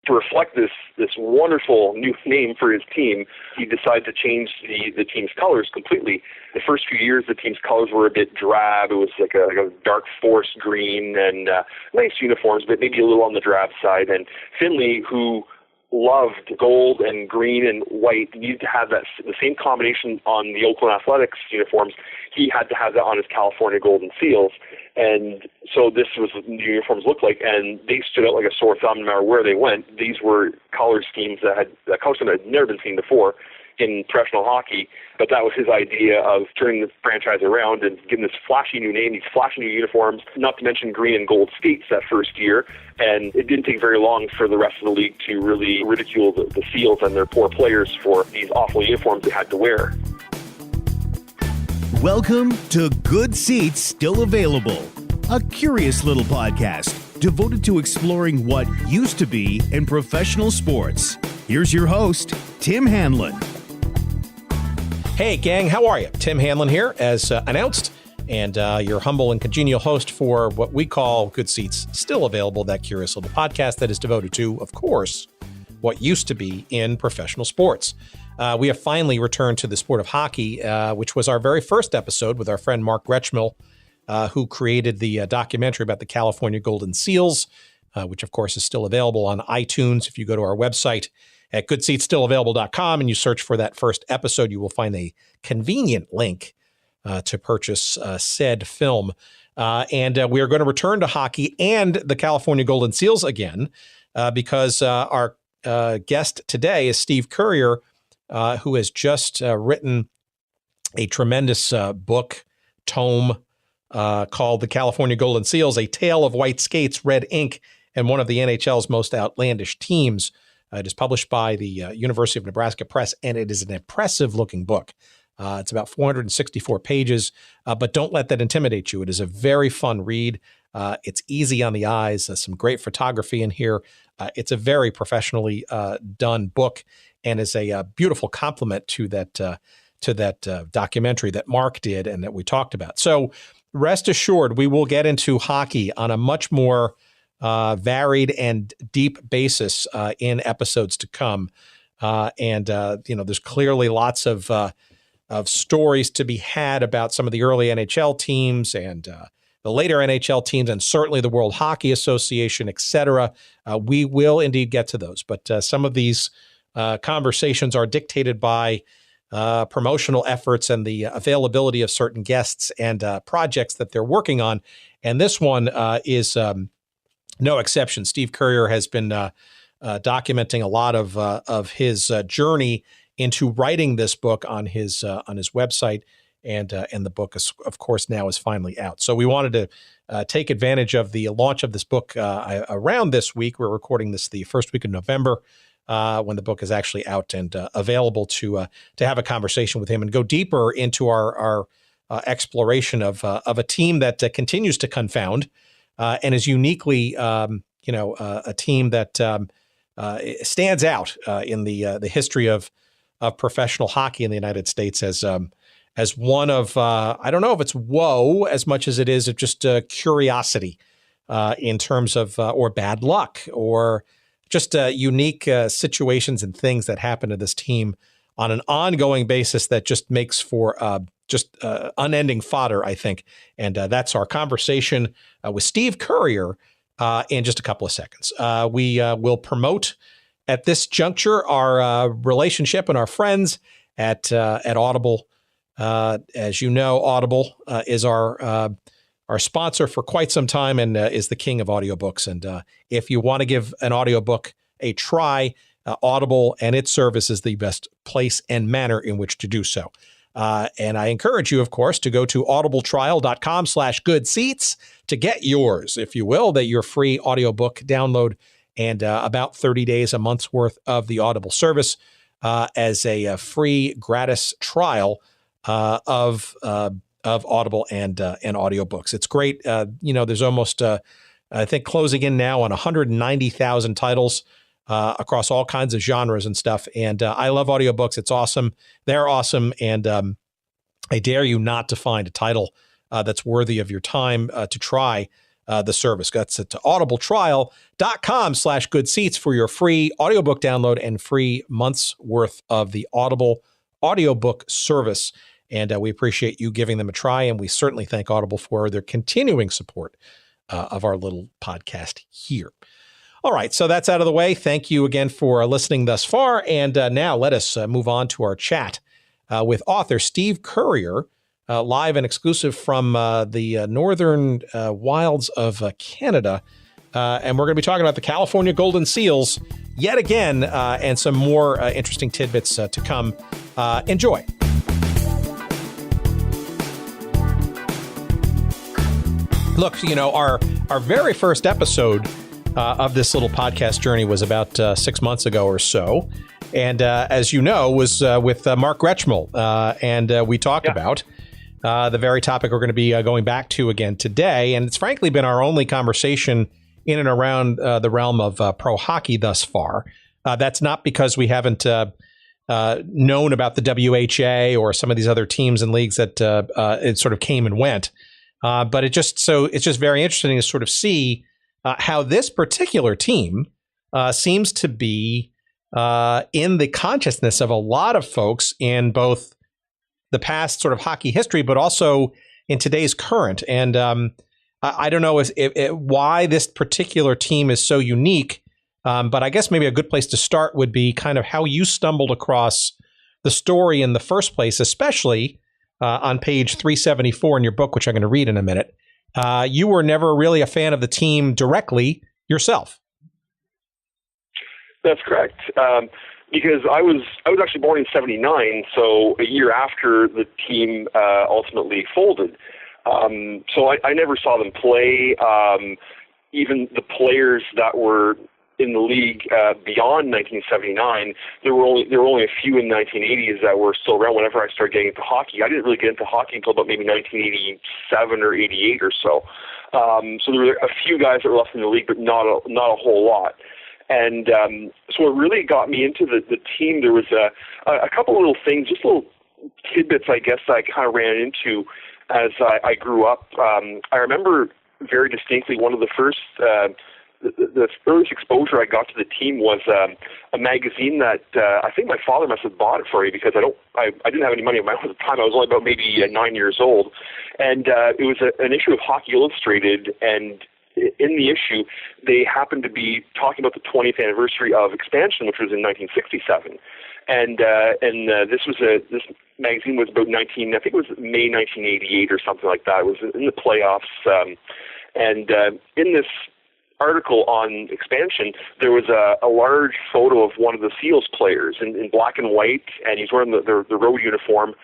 to reflect this wonderful new name for his team, he decided to change the team's colors completely. The first few years, the team's colors were a bit drab. It was like a dark forest green and nice uniforms, but maybe a little on the drab side. And Finley, who loved gold and green and white, needed to have the same combination on the Oakland Athletics uniforms. He had to have that on his California Golden Seals. And so this was what the new uniforms looked like, and they stood out like a sore thumb no matter where they went. These were color schemes that color scheme had never been seen before in professional hockey, but that was his idea of turning the franchise around and giving this flashy new name, these flashy new uniforms, not to mention green and gold skates that first year. And it didn't take very long for the rest of the league to really ridicule the Seals and their poor players for these awful uniforms they had to wear. Welcome to Good Seats Still Available, a curious little podcast devoted to exploring what used to be in professional sports. Here's your host, Tim Hanlon. Hey, gang, how are you? Tim Hanlon here, as announced, and your humble and congenial host for what we call Good Seats Still Available, that curious little podcast that is devoted to, of course, what used to be in professional sports. We have finally returned to the sport of hockey, which was our very first episode with our friend Mark Gretschmill, who created the documentary about the California Golden Seals, which, of course, is still available on iTunes. If you go to our website at goodseatsstillavailable.com and you search for that first episode, you will find a convenient link to purchase said film. And we are going to return to hockey and the California Golden Seals again, because our guest today is Steve Currier, who has just written a tremendous tome called The California Golden Seals, A Tale of White Skates, Red Ink, and one of the NHL's most outlandish teams. It is published by the University of Nebraska Press, and it is an impressive-looking book. It's about 464 pages, but don't let that intimidate you. It is a very fun read. It's easy on the eyes. Some great photography in here. It's a very professionally done book, and is a beautiful complement to that documentary that Mark did and that we talked about. So rest assured, we will get into hockey on a much more varied and deep basis in episodes to come. There's clearly lots of stories to be had about some of the early NHL teams and the later NHL teams, and certainly the World Hockey Association, et cetera. We will indeed get to those, but some of these conversations are dictated by promotional efforts and the availability of certain guests and projects that they're working on. And this one is no exception. Steve Currier has been documenting a lot of his journey into writing this book on his website, and the book, of course, now is finally out. So we wanted to take advantage of the launch of this book around this week. We're recording this the first week of November, when the book is actually out and available to have a conversation with him and go deeper into our exploration of a team that continues to confound and is uniquely, a team that stands out in the history of professional hockey in the United States as one of I don't know if it's woe as much as it is of just curiosity in terms of or bad luck or just unique situations and things that happen to this team on an ongoing basis that just makes for unending fodder, I think. And that's our conversation with Steve Currier in just a couple of seconds. We will promote at this juncture our relationship and our friends at Audible. As you know, Audible is our sponsor for quite some time and is the king of audiobooks. And if you want to give an audiobook a try, Audible and its service is the best place and manner in which to do so. And I encourage you, of course, to go to audibletrial.com/goodseats to get yours, if you will, that your free audiobook download and about 30 days, a month's worth of the Audible service as a free gratis trial of Audible and audiobooks. It's great. There's almost, I think, closing in now on 190,000 titles across all kinds of genres and stuff. And I love audiobooks. It's awesome. They're awesome. And I dare you not to find a title that's worthy of your time to try the service. That's at audibletrial.com/goodseats for your free audiobook download and free month's worth of the Audible audiobook service. And we appreciate you giving them a try. And we certainly thank Audible for their continuing support of our little podcast here. All right, so that's out of the way. Thank you again for listening thus far. And now let us move on to our chat with author Steve Currier, live and exclusive from the northern wilds of Canada. And we're going to be talking about the California Golden Seals yet again, and some more interesting tidbits to come. Enjoy. Look, you know, our very first episode of this little podcast journey was about 6 months ago or so. And as you know, was with Mark Gretschmel. And we talked about the very topic we're going to be going back to again today. And it's frankly been our only conversation in and around the realm of pro hockey thus far. That's not because we haven't known about the WHA or some of these other teams and leagues that it sort of came and went. But it's just very interesting to sort of see how this particular team seems to be in the consciousness of a lot of folks in both the past sort of hockey history, but also in today's current. And I don't know why this particular team is so unique, but I guess maybe a good place to start would be kind of how you stumbled across the story in the first place, especially on page 374 in your book, which I'm going to read in a minute. You were never really a fan of the team directly yourself. That's correct. Because I was actually born in '79, so a year after the team ultimately folded. So I never saw them play. Even the players that were in the league beyond 1979, there were only a few in 1980s that were still around. Whenever I started getting into hockey, I didn't really get into hockey until about maybe 1987 or 88 or so. So there were a few guys that were left in the league, but not a whole lot. And so what really got me into the team, there was a couple little things, just little tidbits, I guess, that I kind of ran into as I grew up. I remember very distinctly one of the first, the earliest exposure I got to the team was a magazine that I think my father must have bought it for me, because I didn't have any money of my own at the time. I was only about maybe 9 years old, and it was an issue of Hockey Illustrated, and in the issue, they happened to be talking about the 20th anniversary of expansion, which was in 1967. And this magazine was about I think it was May 1988 or something like that. It was in the playoffs. And in this article on expansion, there was a large photo of one of the Seals players in black and white, and he's wearing the road uniform.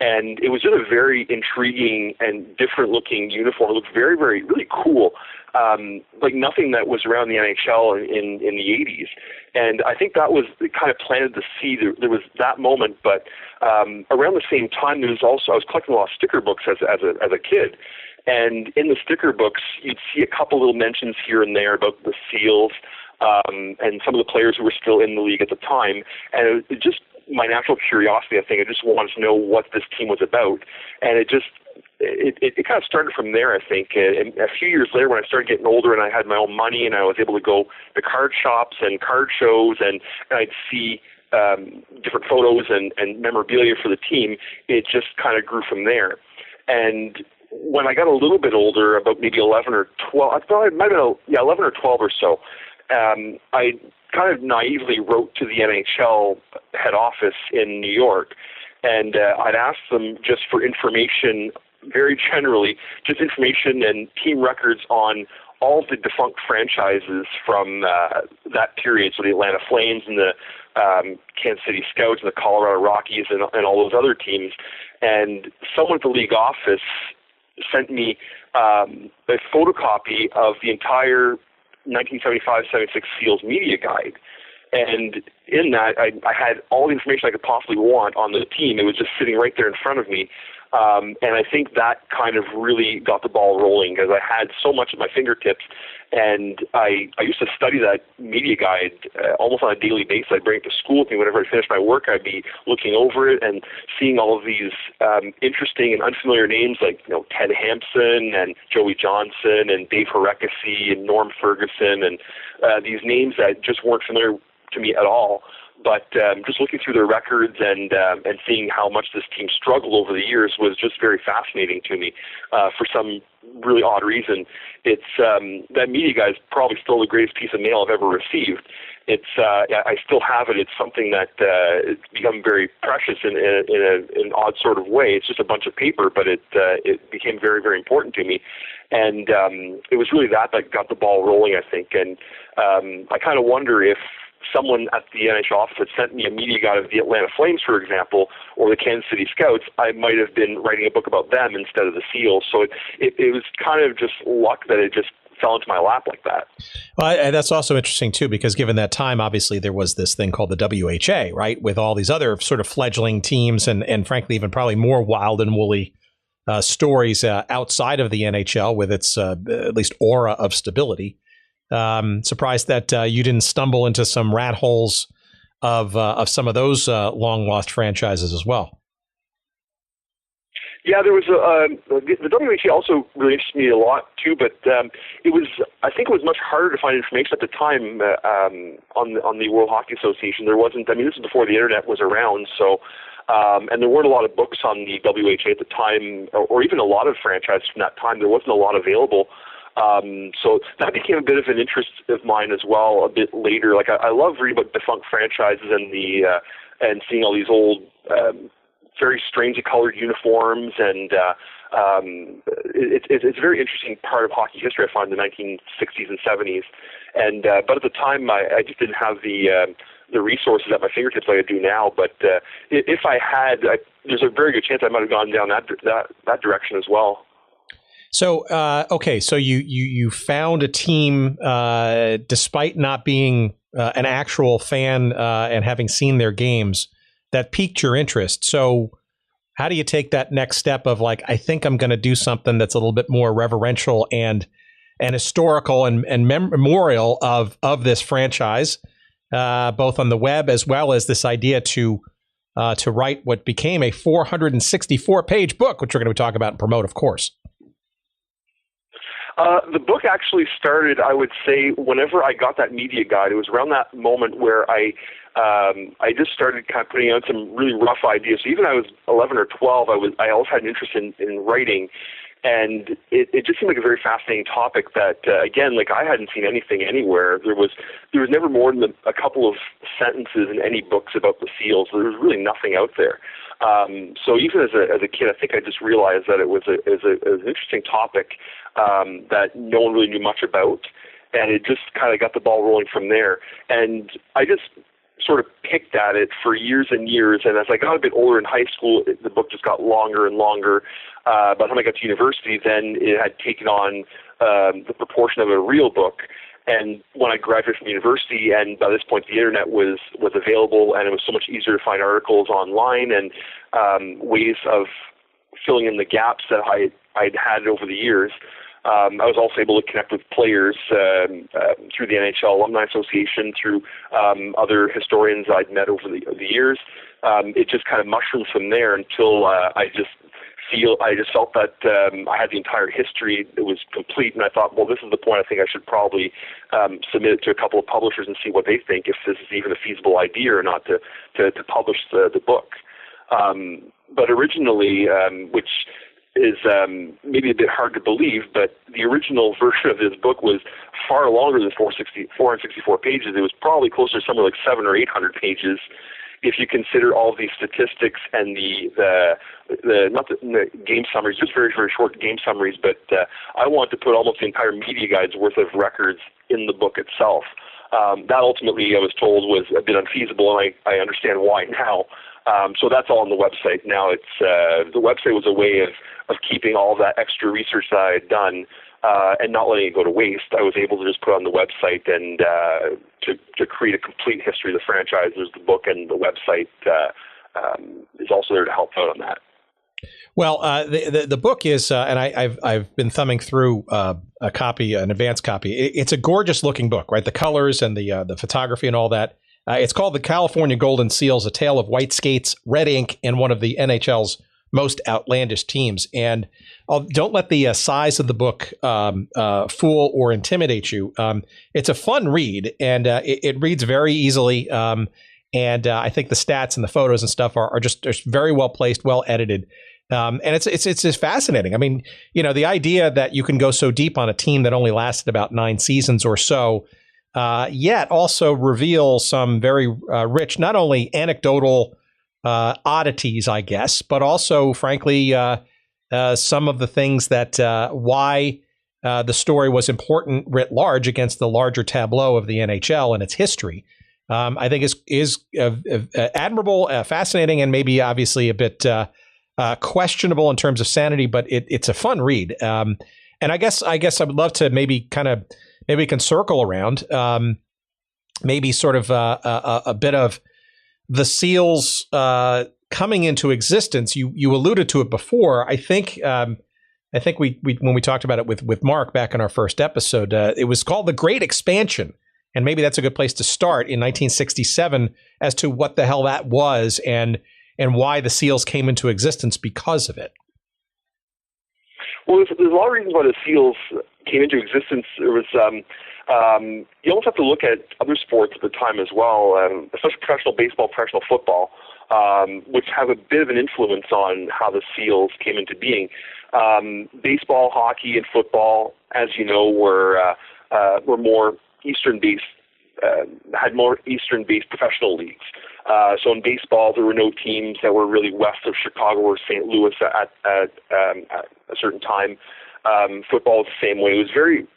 And it was just a very intriguing and different-looking uniform. It looked very, very, really cool, like nothing that was around the NHL in the 80s. And I think that was kind of planted the seed. There was that moment, but around the same time, I was collecting a lot of sticker books as a kid. And in the sticker books, you'd see a couple little mentions here and there about the Seals and some of the players who were still in the league at the time. And it just my natural curiosity, I think. I just wanted to know what this team was about. And it kind of started from there, I think. And a few years later, when I started getting older and I had my own money and I was able to go to card shops and card shows and I'd see different photos and memorabilia for the team, it just kind of grew from there. And when I got a little bit older, about maybe 11 or 12, I thought it might have been 11 or 12 or so, I kind of naively wrote to the NHL head office in New York, and I'd asked them just for information, very generally, just information and team records on all the defunct franchises from that period, so the Atlanta Flames and the Kansas City Scouts and the Colorado Rockies and all those other teams. And someone at the league office sent me a photocopy of the entire 1975-76 Seals media guide. And in that, I had all the information I could possibly want on the team. It was just sitting right there in front of me. And I think that kind of really got the ball rolling because I had so much at my fingertips. And I used to study that media guide almost on a daily basis. I'd bring it to school with me. Whenever I finished my work, I'd be looking over it and seeing all of these interesting and unfamiliar names like, Ted Hampson and Joey Johnson and Dave Horekasi and Norm Ferguson and these names that just weren't familiar to me at all. But just looking through their records and seeing how much this team struggled over the years was just very fascinating to me. For some really odd reason, it's that media guide is probably still the greatest piece of mail I've ever received. It's I still have it. It's something that it's become very precious in an odd sort of way. It's just a bunch of paper, but it became very, very important to me. And it was really that got the ball rolling, I think. And I kind of wonder if someone at the NHL office had sent me a media guide of the Atlanta Flames, for example, or the Kansas City Scouts, I might have been writing a book about them instead of the Seals. So it was kind of just luck that it just fell into my lap like that. Well, that's also interesting, too, because given that time, obviously, there was this thing called the WHA, right, with all these other sort of fledgling teams and frankly, even probably more wild and woolly stories outside of the NHL with its at least aura of stability. Surprised that you didn't stumble into some rat holes of some of those long lost franchises as well. Yeah, there was the WHA also really interested me a lot too, but I think it was much harder to find information at the time on the World Hockey Association. There wasn't. I mean, this is before the internet was around, so. And there weren't a lot of books on the WHA at the time, or even a lot of franchises from that time. There wasn't a lot available. So that became a bit of an interest of mine as well a bit later. Like I love reading about defunct franchises and seeing all these old, very strangely colored uniforms, and it's a very interesting part of hockey history I find in the 1960s and 70s. And but at the time I just didn't have the resources at my fingertips like I do now. But if I had, there's a very good chance I might have gone down that direction as well. So, okay, so you found a team despite not being an actual fan and having seen their games that piqued your interest. So how do you take that next step of like, I think I'm going to do something that's a little bit more reverential and historical and memorial of this franchise, both on the web as well as this idea to write what became a 464-page book, which we're going to talk about and promote, of course. The book actually started, I would say, whenever I got that media guide. It was around that moment where I just started kind of putting out some really rough ideas. So even I was 11 or 12, I always had an interest in writing, and it just seemed like a very fascinating topic that, again, like I hadn't seen anything anywhere. There was never more than a couple of sentences in any books about the Seals. There was really nothing out there. So even as a kid, I think I just realized that it was an interesting topic that no one really knew much about, and it just kind of got the ball rolling from there. And I just sort of picked at it for years and years, and as I got a bit older in high school, the book just got longer and longer. By the time I got to university, then it had taken on the proportion of a real book. And when I graduated from university, and by this point the internet was available, and it was so much easier to find articles online and ways of filling in the gaps that I'd had over the years. I was also able to connect with players through the NHL Alumni Association, through other historians I'd met over the years. It just kind of mushroomed from there until I just felt that I had the entire history. It was complete, and I thought, well, this is the point. I think I should probably submit it to a couple of publishers and see what they think, if this is even a feasible idea or not to publish the book. But originally, which is maybe a bit hard to believe, but the original version of this book was far longer than 464 pages. It was probably closer to somewhere like 700 or 800 pages, if you consider all these statistics and the game summaries, just very, very short game summaries, but I wanted to put almost the entire media guide's worth of records in the book itself. That ultimately, I was told, was a bit unfeasible, and I understand why now. So that's all on the website now. It's the website was a way of keeping all that extra research that I had done and not letting it go to waste. I was able to just put on the website and to create a complete history of the franchise. There's the book, and the website is also there to help out on that. Well, the book is, and I've been thumbing through a copy, an advanced copy. It's a gorgeous looking book, right? The colors and the photography and all that. It's called The California Golden Seals: A Tale of White Skates, Red Ink, and one of the NHL's most outlandish teams. And don't let the size of the book fool or intimidate you. It's a fun read, and it reads very easily. And I think the stats and the photos and stuff are just very well placed, well edited. And it's fascinating. I mean, the idea that you can go so deep on a team that only lasted about 9 seasons or so, yet also reveal some very rich, not only anecdotal oddities, I guess, but also, frankly, some of the things that why the story was important writ large against the larger tableau of the NHL and its history. I think is admirable, fascinating, and maybe obviously a bit questionable in terms of sanity, but it's a fun read. And I guess I would love to maybe we can circle around, maybe sort of a bit of the Seals coming into existence. You alluded to it before. I think we when we talked about it with Mark back in our first episode, it was called The Great Expansion. And maybe that's a good place to start in 1967 as to what the hell that was and why the Seals came into existence because of it. Well, there's a lot of reasons why the Seals came into existence. There was you almost have to look at other sports at the time as well, especially professional baseball, professional football, which have a bit of an influence on how the Seals came into being. Baseball, hockey, and football, as you know, were more Eastern-based, had more Eastern-based professional leagues. So in baseball, there were no teams that were really west of Chicago or St. Louis at a certain time. Football was the same way. It was very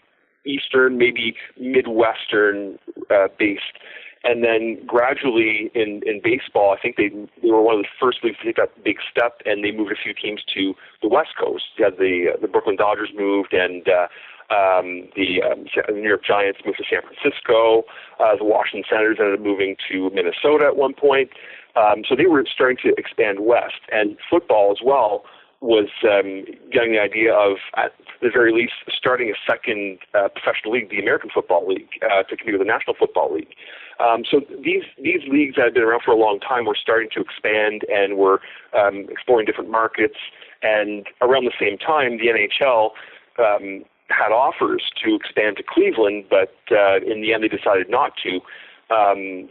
Eastern, maybe Midwestern based. And then gradually in baseball, I think they were one of the first leagues to take that big step, and they moved a few teams to the West Coast. You had the Brooklyn Dodgers moved, and the New York Giants moved to San Francisco. The Washington Senators ended up moving to Minnesota at one point. So they were starting to expand west. And football as well was getting the idea of, at the very least, starting a second professional league, the American Football League, to compete with the National Football League. So these leagues that had been around for a long time were starting to expand and were exploring different markets. And around the same time, the NHL had offers to expand to Cleveland, but in the end they decided not to.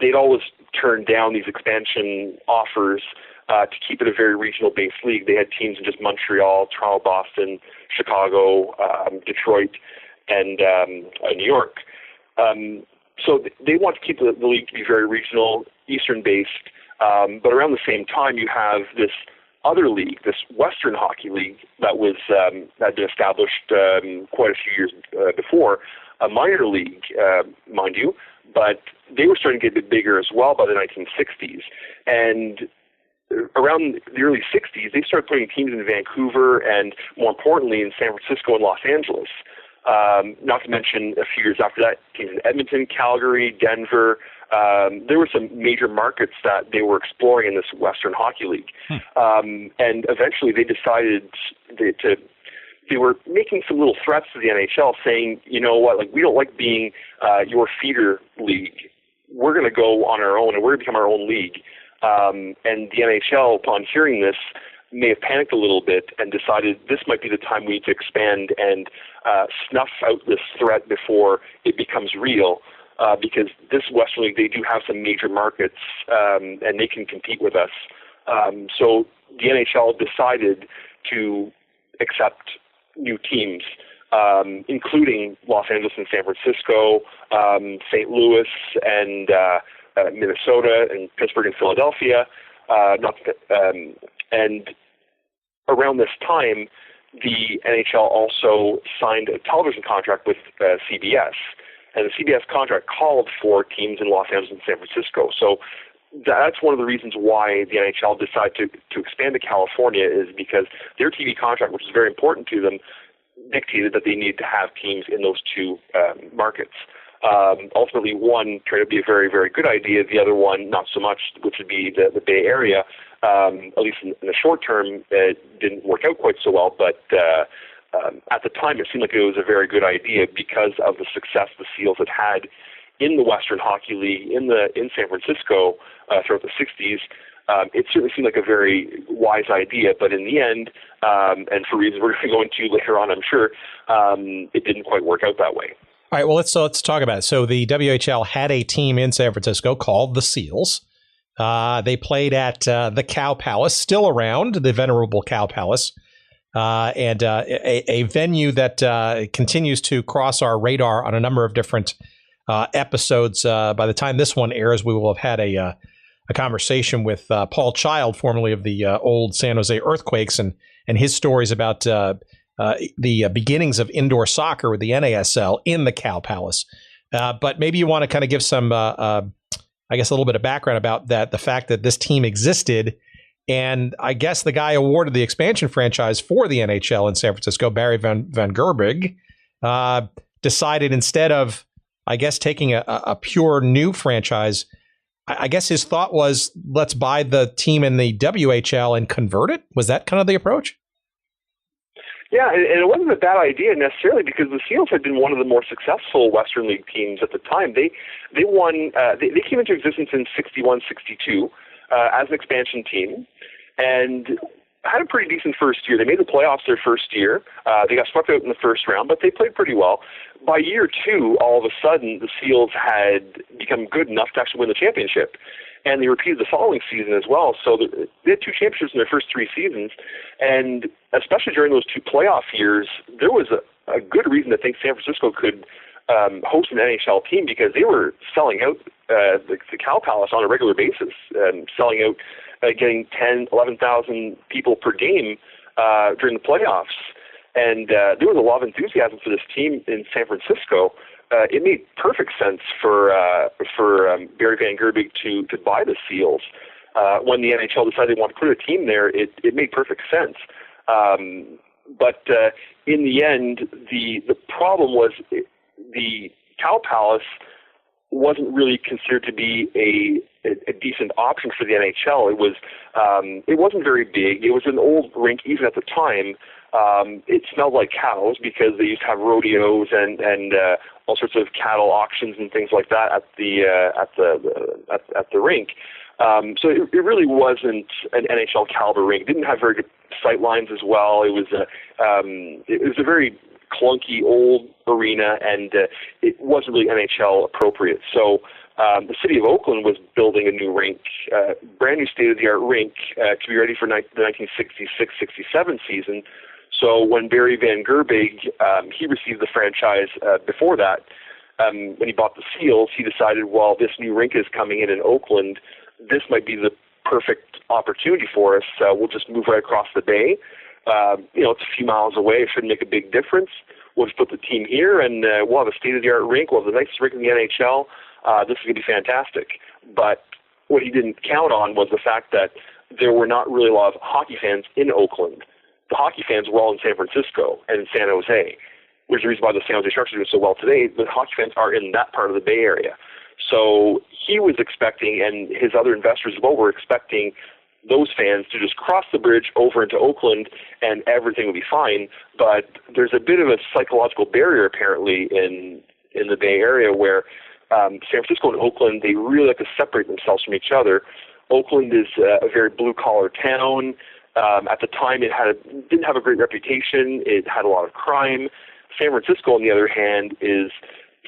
They'd always turned down these expansion offers to keep it a very regional-based league. They had teams in just Montreal, Toronto, Boston, Chicago, Detroit, and New York. So they want to keep the league to be very regional, Eastern-based, but around the same time you have this other league, this Western Hockey League that was had been established quite a few years before, a minor league, mind you, but they were starting to get a bit bigger as well by the 1960s. And around the early 60s, they started putting teams in Vancouver and, more importantly, in San Francisco and Los Angeles. Not to mention, a few years after that, teams in Edmonton, Calgary, Denver. There were some major markets that they were exploring in this Western Hockey League. And eventually they decided they were making some little threats to the NHL saying, you know what, like, we don't like being your feeder league. We're going to go on our own and we're going to become our own league. And the NHL, upon hearing this, may have panicked a little bit and decided this might be the time we need to expand and snuff out this threat before it becomes real. Because this Western League, they do have some major markets, and they can compete with us. So the NHL decided to accept new teams, including Los Angeles and San Francisco, St. Louis and Minnesota, and Pittsburgh and Philadelphia. And around this time, the NHL also signed a television contract with CBS. And the CBS contract called for teams in Los Angeles and San Francisco. So that's one of the reasons why the NHL decided to expand to California, is because their TV contract, which is very important to them, dictated that they needed to have teams in those two markets. Ultimately, one turned out to be a very, very good idea. The other one, not so much, which would be the Bay Area. At least in the short term, it didn't work out quite so well. But at the time, it seemed like it was a very good idea because of the success the Seals had had in the Western Hockey League in San Francisco throughout the 60s. It certainly seemed like a very wise idea, but in the end, and for reasons we're going to go into later on, I'm sure, it didn't quite work out that way. All right, well, let's talk about it. So the WHL had a team in San Francisco called the Seals. They played at the Cow Palace, still around, the venerable Cow Palace, and a venue that continues to cross our radar on a number of different episodes. By the time this one airs, we will have had a conversation with Paul Child, formerly of the old San Jose Earthquakes, and his stories about the beginnings of indoor soccer with the NASL in the Cow Palace. But maybe you want to kind of give some, I guess, a little bit of background about that, the fact that this team existed. And I guess the guy awarded the expansion franchise for the NHL in San Francisco, Barry Van Gerbig, decided instead of, I guess, taking a pure new franchise, I guess his thought was, let's buy the team in the WHL and convert it. Was that kind of the approach? Yeah, and it wasn't a bad idea necessarily because the Seals had been one of the more successful Western League teams at the time. They won. They came into existence in 61-62 as an expansion team, and had a pretty decent first year. They made the playoffs their first year. They got swept out in the first round, but they played pretty well. By year two, all of a sudden, the Seals had become good enough to actually win the championship. And they repeated the following season as well. So they had two championships in their first three seasons. And especially during those two playoff years, there was a good reason to think San Francisco could host an NHL team because they were selling out the Cow Palace on a regular basis, selling out, getting 10, 11,000 people per game during the playoffs. And there was a lot of enthusiasm for this team in San Francisco. It made perfect sense for Barry Van Gerbig to buy the Seals. When the NHL decided they wanted to put a team there, it made perfect sense. But in the end, the problem was the Cow Palace wasn't really considered to be a decent option for the NHL. It wasn't very big. It was an old rink even at the time. It smelled like cows because they used to have rodeos and all sorts of cattle auctions and things like that at the rink. So it really wasn't an NHL caliber rink. It didn't have very good sight lines as well. It was a very clunky old arena, and it wasn't really NHL appropriate. So the city of Oakland was building a new rink, brand new state-of-the-art rink to be ready for the 1966-67 season. So when Barry Van Gerbig, he received the franchise before that, when he bought the Seals, he decided, well, this new rink is coming in Oakland. This might be the perfect opportunity for us. We'll just move right across the bay. It's a few miles away. It shouldn't make a big difference. We'll just put the team here, and we'll have a state-of-the-art rink. We'll have the nicest rink in the NHL. This is going to be fantastic. But what he didn't count on was the fact that there were not really a lot of hockey fans in Oakland. The hockey fans were all in San Francisco and in San Jose, which is the reason why the San Jose Sharks are doing so well today. The hockey fans are in that part of the Bay Area. So he was expecting, and his other investors as well were expecting, those fans to just cross the bridge over into Oakland and everything would be fine. But there's a bit of a psychological barrier apparently in the Bay Area where San Francisco and Oakland, they really like to separate themselves from each other. Oakland is a very blue-collar town. At the time, it didn't have a great reputation. It had a lot of crime. San Francisco, on the other hand, is,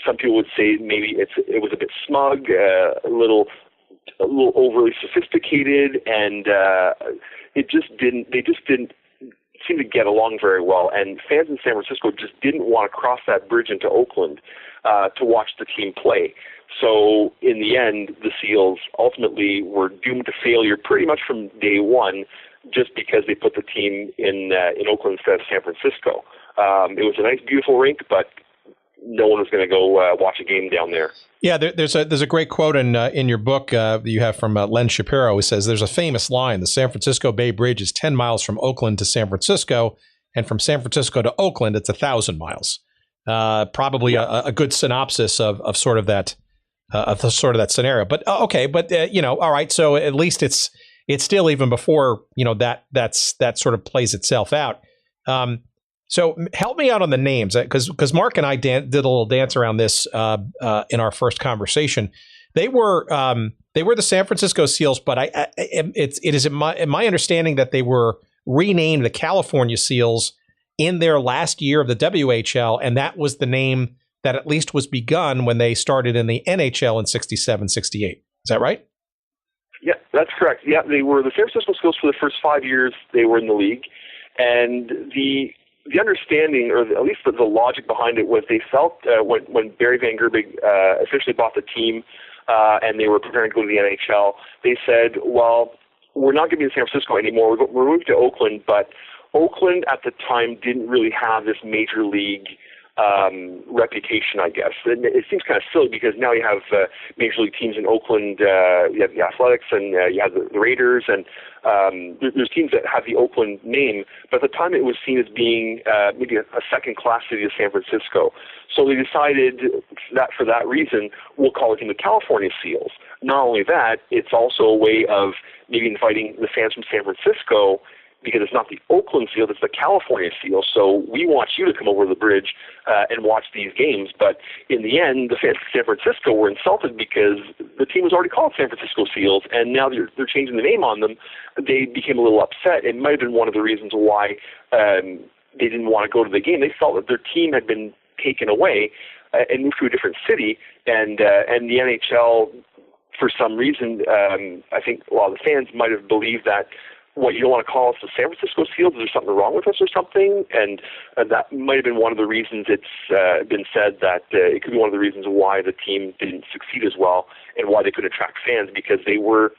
some people would say maybe it was a bit smug, a little overly sophisticated, and they just didn't seem to get along very well. And fans in San Francisco just didn't want to cross that bridge into Oakland to watch the team play. So in the end, the Seals ultimately were doomed to failure pretty much from day one, just because they put the team in Oakland instead of San Francisco. It was a nice, beautiful rink, but no one was going to go watch a game down there. Yeah, there's a great quote in your book that you have from Len Shapiro, who says, there's a famous line, the San Francisco Bay Bridge is 10 miles from Oakland to San Francisco, and from San Francisco to Oakland, it's 1,000 miles. probably a good synopsis of sort of that that scenario. But okay, but all right. So at least it's still even before that sort of plays itself out. So help me out on the names, because Mark and I did a little dance around this in our first conversation. They were the San Francisco Seals, but it is my understanding that they were renamed the California Seals in their last year of the WHL, and that was the name that at least was begun when they started in the NHL in 67, 68. Is that right? Yeah, that's correct. Yeah, they were the San Francisco Seals for the first 5 years they were in the league, and the understanding, or at least the logic behind it, was they felt when Barry Van Gerbig officially bought the team and they were preparing to go to the NHL, they said, well, we're not going to be in San Francisco anymore. We're moving to Oakland, but Oakland at the time didn't really have this major league reputation, I guess. And it seems kind of silly because now you have major league teams in Oakland. You have the Athletics and you have the Raiders, and there's teams that have the Oakland name. But at the time, it was seen as being maybe a second-class city of San Francisco. So they decided that for that reason, we'll call it the California Seals. Not only that, it's also a way of maybe inviting the fans from San Francisco, because it's not the Oakland Seals, it's the California Seals. So we want you to come over the bridge and watch these games. But in the end, the fans of San Francisco were insulted because the team was already called San Francisco Seals, and now they're changing the name on them. They became a little upset. It might have been one of the reasons why they didn't want to go to the game. They felt that their team had been taken away and moved to a different city, and the NHL, for some reason, I think a lot of the fans might have believed that, what, you don't want to call us the San Francisco Seals? Is there something wrong with us or something? And that might have been one of the reasons it's been said that it could be one of the reasons why the team didn't succeed as well and why they couldn't attract fans, because they were,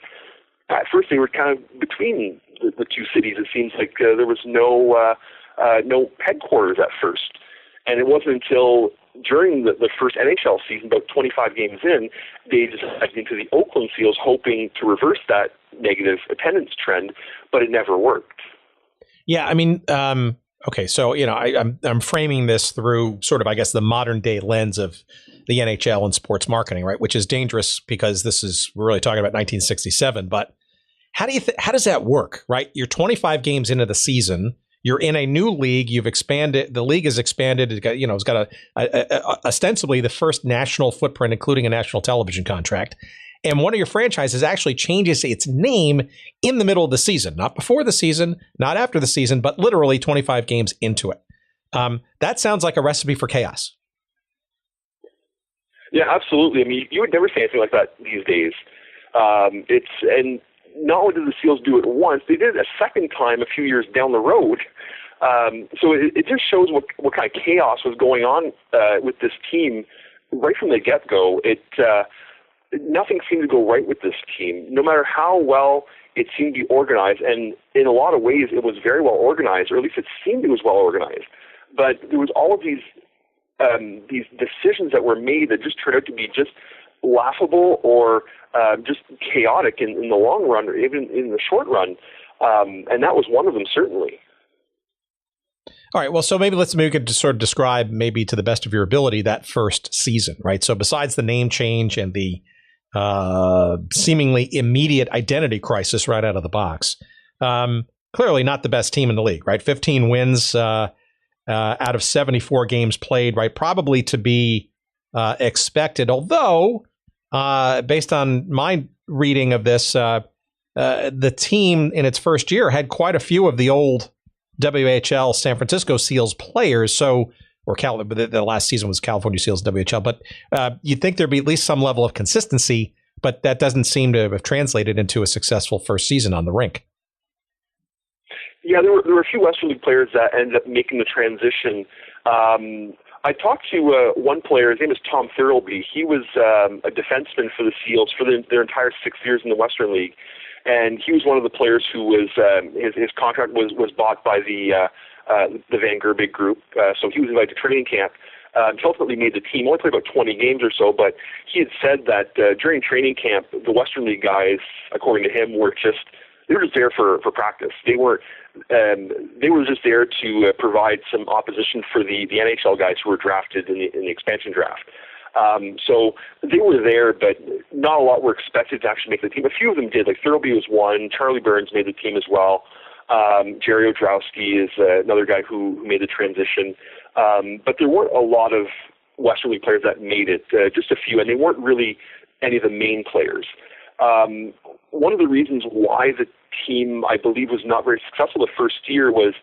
at first they were kind of between the two cities. It seems like there was no headquarters at first. And it wasn't until during the first NHL season, about 25 games in, they decided into the Oakland Seals, hoping to reverse that negative attendance trend, but it never worked. Yeah, I mean, okay, so I'm framing this through sort of, I guess, the modern day lens of the NHL and sports marketing, right? Which is dangerous because we're really talking about 1967. But how does that work, right? You're 25 games into the season. You're in a new league. You've expanded. The league has expanded. It's got ostensibly the first national footprint, including a national television contract. And one of your franchises actually changes its name in the middle of the season, not before the season, not after the season, but literally 25 games into it. That sounds like a recipe for chaos. Yeah, absolutely. I mean, you would never say anything like that these days. And not only did the Seals do it once, they did it a second time a few years down the road. So it just shows what kind of chaos was going on with this team right from the get-go. Nothing seemed to go right with this team, no matter how well it seemed to be organized. And in a lot of ways, it was very well organized, or at least it seemed it was well organized. But there was all of these decisions that were made that just turned out to be just laughable or just chaotic in the long run, or even in the short run. And that was one of them, certainly. All right. Well, so maybe we could just sort of describe, maybe to the best of your ability, that first season, right? So besides the name change and the seemingly immediate identity crisis right out of the box, clearly not the best team in the league, right? 15 wins out of 74 games played, right? Probably to be expected, although based on my reading of this, the team in its first year had quite a few of the old WHL San Francisco Seals players. So, the last season was California Seals WHL, but you'd think there'd be at least some level of consistency, but that doesn't seem to have translated into a successful first season on the rink. Yeah, there were a few Western League players that ended up making the transition. I talked to one player. His name is Tom Thirlby. He was a defenseman for the Seals for their entire 6 years in the Western League, and he was one of the players who was his contract was bought by the Van Gerbig group. So he was invited to training camp. He ultimately made the team. Only played about 20 games or so, but he had said that during training camp, the Western League guys, according to him, were just there for practice. They weren't they were just there to provide some opposition for the NHL guys who were drafted in the expansion draft. So they were there, but not a lot were expected to actually make the team. A few of them did, like Thurlby was one, Charlie Burns made the team as well. Jerry Odrowski is another guy who made the transition. But there weren't a lot of Western League players that made it, just a few, and they weren't really any of the main players. One of the reasons why the team, I believe, was not very successful the first year was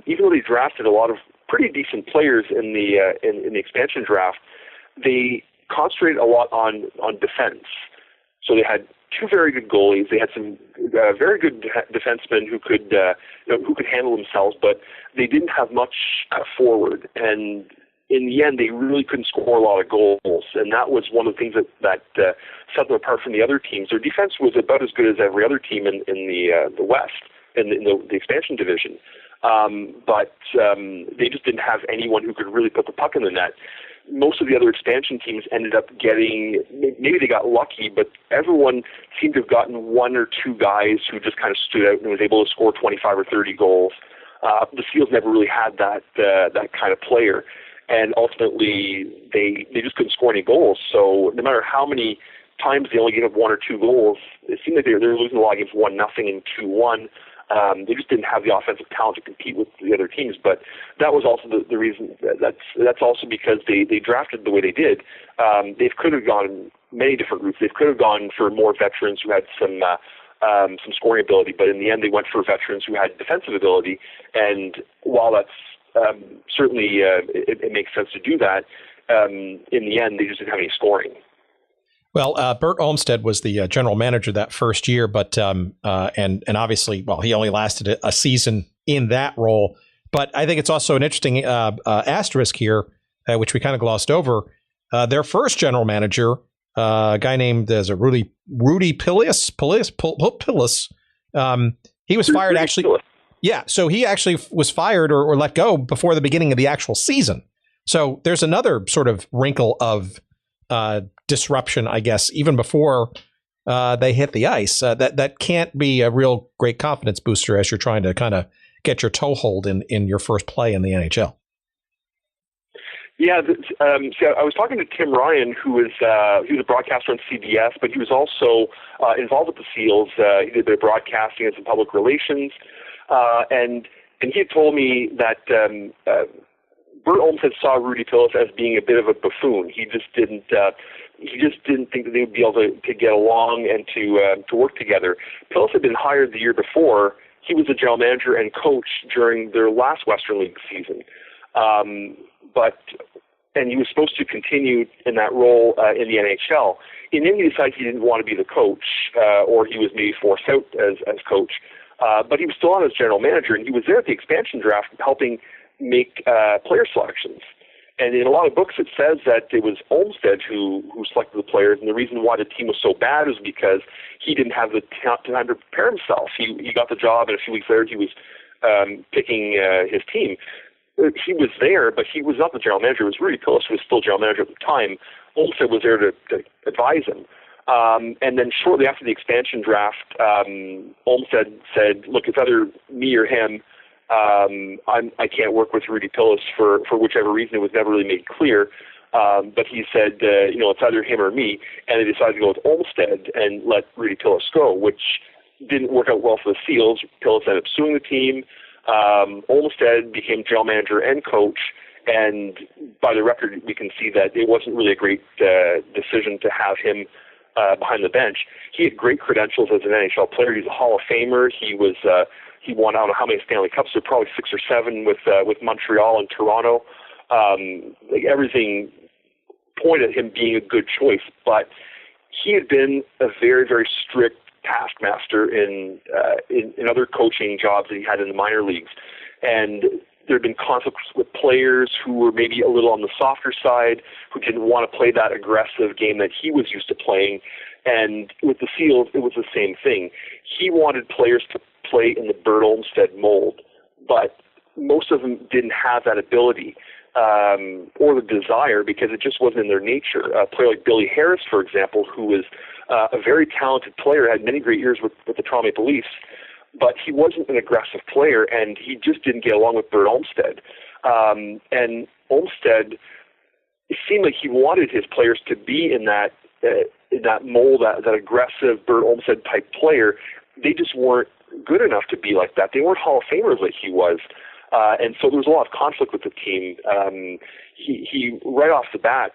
even though they drafted a lot of pretty decent players in the expansion draft, they concentrated a lot on defense. So they had two very good goalies. They had some very good defensemen who could handle themselves, but they didn't have much forward. And in the end, they really couldn't score a lot of goals, and that was one of the things that set them apart from the other teams. Their defense was about as good as every other team in the West, in the expansion division, but they just didn't have anyone who could really put the puck in the net. Most of the other expansion teams ended up getting, maybe they got lucky, but everyone seemed to have gotten one or two guys who just kind of stood out and was able to score 25 or 30 goals. The Seals never really had that kind of player. And ultimately, they just couldn't score any goals. So no matter how many times they only gave up one or two goals, it seemed like they were losing a lot of games 1-0 and 2-1. They just didn't have the offensive talent to compete with the other teams. But that was also the reason. That's also because they drafted the way they did. They could have gone many different routes. They could have gone for more veterans who had some scoring ability. But in the end, they went for veterans who had defensive ability. And while that's certainly it makes sense to do that, in the end, they just didn't have any scoring. Well, Bert Olmsted was the general manager that first year, but and obviously, well, he only lasted a season in that role. But I think it's also an interesting asterisk here, which we kind of glossed over. Their first general manager, a guy named Rudy Pillis, he was fired actually. Yeah, so he actually was fired or let go before the beginning of the actual season. So there's another sort of wrinkle of disruption, I guess, even before they hit the ice. That can't be a real great confidence booster as you're trying to kind of get your toehold in your first play in the NHL. Yeah, so I was talking to Tim Ryan, he was a broadcaster on CBS, but he was also involved with the Seals. He did a bit of broadcasting and some public relations. And he had told me that Bert Olmsted saw Rudy Toes as being a bit of a buffoon. He just didn't think that they would be able to get along and to work together. Pillis had been hired the year before. He was the general manager and coach during their last Western League season, and he was supposed to continue in that role in the NHL. And then he decided he didn't want to be the coach, or he was maybe forced out as coach. But he was still on as general manager, and he was there at the expansion draft helping make player selections. And in a lot of books, it says that it was Olmsted who selected the players, and the reason why the team was so bad was because he didn't have the time to prepare himself. He got the job, and a few weeks later, he was picking his team. He was there, but he was not the general manager. It was Rudy Pillis who was still general manager at the time. Olmsted was there to advise him. And then shortly after the expansion draft, Olmsted said, look, it's either me or him. I can't work with Rudy Pillis for whichever reason. It was never really made clear. But he said, it's either him or me. And they decided to go with Olmsted and let Rudy Pillis go, which didn't work out well for the Seals. Pillis ended up suing the team. Olmsted became general manager and coach. And by the record, we can see that it wasn't really a great decision to have him behind the bench. He had great credentials as an NHL player. He's a Hall of Famer. He won, I don't know how many Stanley Cups, so probably 6 or 7 with Montreal and Toronto. Everything pointed at him being a good choice, but he had been a very, very strict taskmaster in other coaching jobs that he had in the minor leagues. And there had been conflicts with players who were maybe a little on the softer side, who didn't want to play that aggressive game that he was used to playing. And with the Seals, it was the same thing. He wanted players to play in the Bert Olmsted mold, but most of them didn't have that ability or the desire because it just wasn't in their nature. A player like Billy Harris, for example, who was a very talented player, had many great years with the Toronto Maple Leafs, but he wasn't an aggressive player, and he just didn't get along with Bert Olmsted. And Olmsted, it seemed like he wanted his players to be in that mold, that aggressive Bert Olmsted type player. They just weren't good enough to be like that. They weren't Hall of Famers like he was. And so there was a lot of conflict with the team. He right off the bat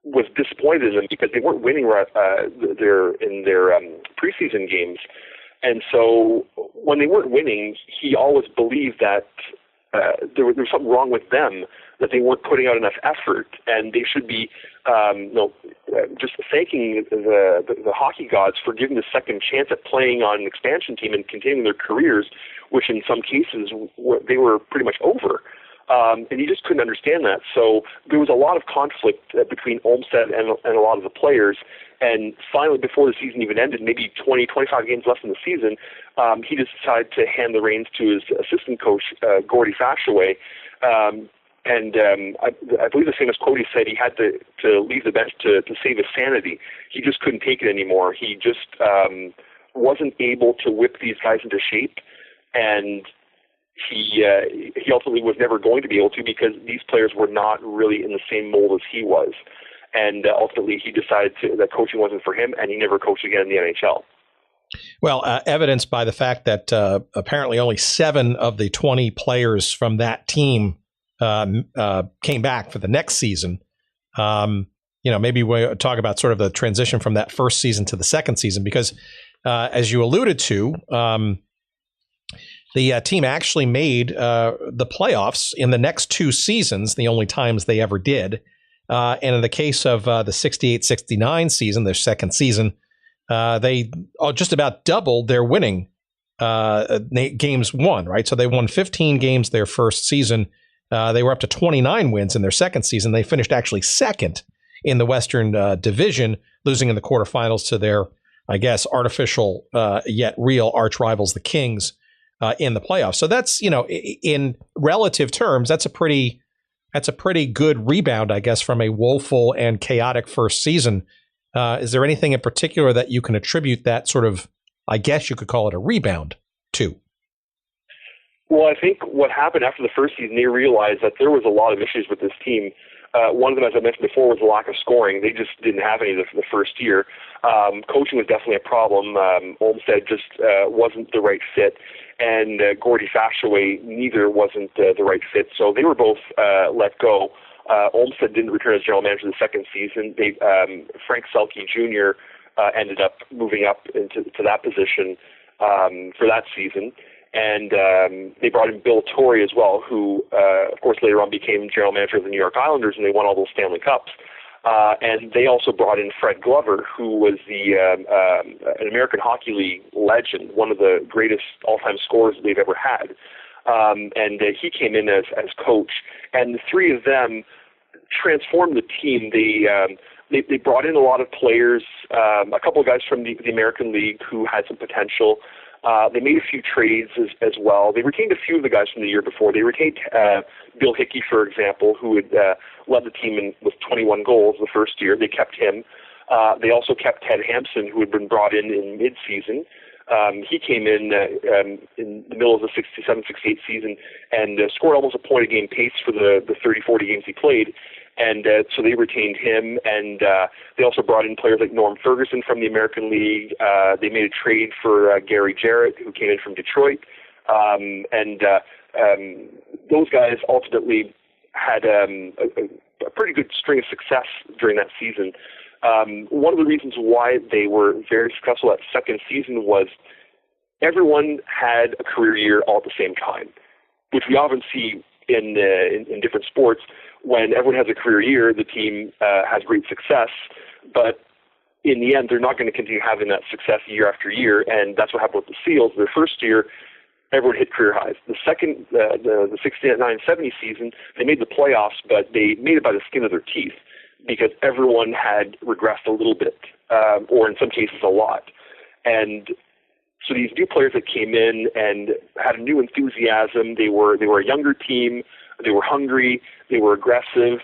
was disappointed in them because they weren't winning in their preseason games. And so when they weren't winning, he always believed that there was something wrong with them, that they weren't putting out enough effort, and they should be just thanking the hockey gods for giving the second chance at playing on an expansion team and continuing their careers, which in some cases they were pretty much over. And he just couldn't understand that. So there was a lot of conflict between Olmsted and a lot of the players. And finally, before the season even ended, maybe 20, 25 games left in the season, he just decided to hand the reins to his assistant coach, Gordy Fashaway. I believe the famous quote he said, he had to leave the bench to save his sanity. He just couldn't take it anymore. He just wasn't able to whip these guys into shape, and he ultimately was never going to be able to, because these players were not really in the same mold as he was. And ultimately he decided that coaching wasn't for him, and he never coached again in the NHL. Well, evidenced by the fact that apparently only 7 of the 20 players from that team came back for the next season. Maybe we'll talk about sort of the transition from that first season to the second season, because as you alluded to, the team actually made the playoffs in the next 2 seasons, the only times they ever did. And in the case of the 68-69 season, their second season, they just about doubled their winning games won, right? So they won 15 games their first season. They were up to 29 wins in their second season. They finished actually second in the Western Division, losing in the quarterfinals to their, I guess, artificial yet real arch rivals, the Kings, in the playoffs. So that's, in relative terms, that's a pretty good rebound, I guess, from a woeful and chaotic first season. Is there anything in particular that you can attribute that sort of, I guess you could call it a rebound to? Well, I think what happened after the first season, they realized that there was a lot of issues with this team. One of them, as I mentioned before, was the lack of scoring. They just didn't have any the first year. Coaching was definitely a problem. Olmsted just wasn't the right fit, and Gordy Fashaway neither wasn't the right fit. So they were both let go. Olmsted didn't return as general manager the second season. Frank Selke Jr. Ended up moving up into that position for that season. And they brought in Bill Torrey as well, who, of course, later on became general manager of the New York Islanders, and they won all those Stanley Cups. And they also brought in Fred Glover, who was an American Hockey League legend, one of the greatest all-time scorers they've ever had. And he came in as coach. And the three of them transformed the team. They brought in a lot of players, a couple of guys from the American League who had some potential. They made a few trades as well. They retained a few of the guys from the year before. They retained Bill Hickey, for example, who had led the team with 21 goals the first year. They kept him. They also kept Ted Hampson, who had been brought in mid-season. He came in the middle of the 67-68 season and scored almost a point a game pace for the 30-40 games he played. And so they retained him, and they also brought in players like Norm Ferguson from the American League. They made a trade for Gary Jarrett, who came in from Detroit. Those guys ultimately had a pretty good string of success during that season. One of the reasons why they were very successful that second season was everyone had a career year all at the same time, which we often see in different sports. When everyone has a career year, the team has great success, but in the end, they're not going to continue having that success year after year, and that's what happened with the Seals. Their first year, everyone hit career highs. The second, the 69-70 season, they made the playoffs, but they made it by the skin of their teeth because everyone had regressed a little bit, or in some cases a lot. And so these new players that came in and had a new enthusiasm, they were a younger team, they were hungry, they were aggressive.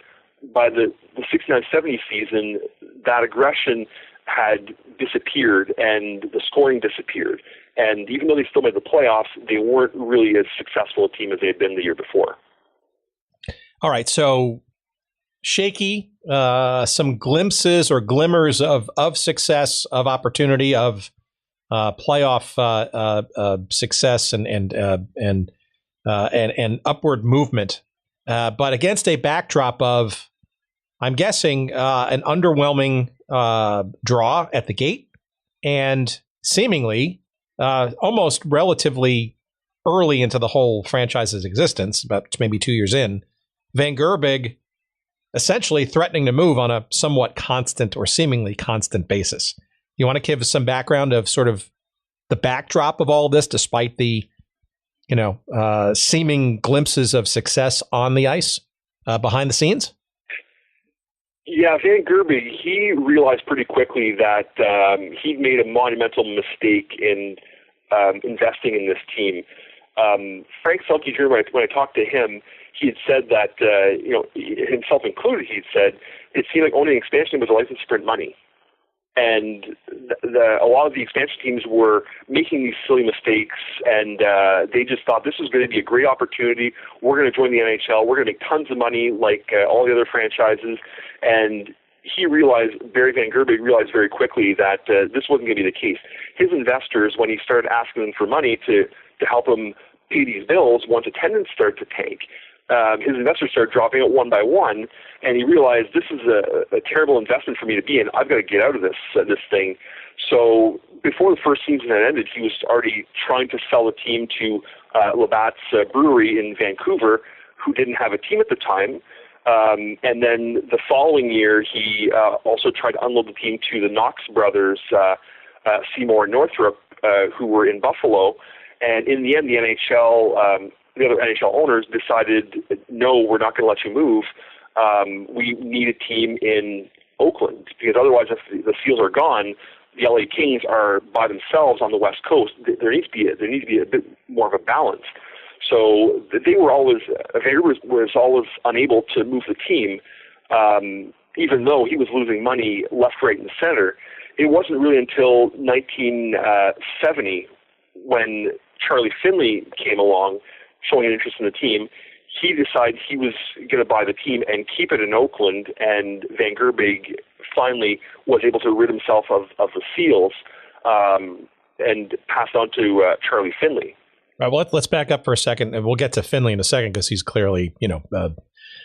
By the 69-70 season, that aggression had disappeared and the scoring disappeared. And even though they still made the playoffs, they weren't really as successful a team as they had been the year before. All right, so shaky, some glimpses or glimmers of success, of opportunity, of playoff success and upward movement, but against a backdrop of, I'm guessing, an underwhelming draw at the gate, and seemingly almost relatively early into the whole franchise's existence, about maybe 2 years in, Van Gerbig essentially threatening to move on a somewhat constant or seemingly constant basis. You want to give us some background of sort of the backdrop of all of this, despite the, seeming glimpses of success on the ice, behind the scenes? Yeah, Van Gerbig, he realized pretty quickly that he'd made a monumental mistake in investing in this team. Frank Selke Jr., when I talked to him, he had said that, himself included, he had said, it seemed like owning an expansion was a license to print money. And a lot of the expansion teams were making these silly mistakes, and they just thought this was going to be a great opportunity. We're going to join the NHL. We're going to make tons of money like all the other franchises. And Barry Van Gerbig realized very quickly that this wasn't going to be the case. His investors, when he started asking them for money to help him pay these bills, once attendance started to tank, his investors started dropping out one by one, and he realized this is a terrible investment for me to be in. I've got to get out of this thing. So before the first season had ended, he was already trying to sell the team to Labatt's Brewery in Vancouver, who didn't have a team at the time. And then the following year, he also tried to unload the team to the Knox brothers, Seymour and Northrop, who were in Buffalo. And in the end, the NHL, the other NHL owners decided, no, we're not going to let you move. We need a team in Oakland, because otherwise, if the Seals are gone, the LA Kings are by themselves on the West Coast. There needs to be a bit more of a balance. So they were always, Vancouver was always unable to move the team, even though he was losing money left, right, and center. It wasn't really until 1970 when Charlie Finley came along, showing an interest in the team. He decided he was going to buy the team and keep it in Oakland, and Van Gerbig finally was able to rid himself of the Seals and passed on to Charlie Finley. All right, well, let's back up for a second, and we'll get to Finley in a second, because he's clearly,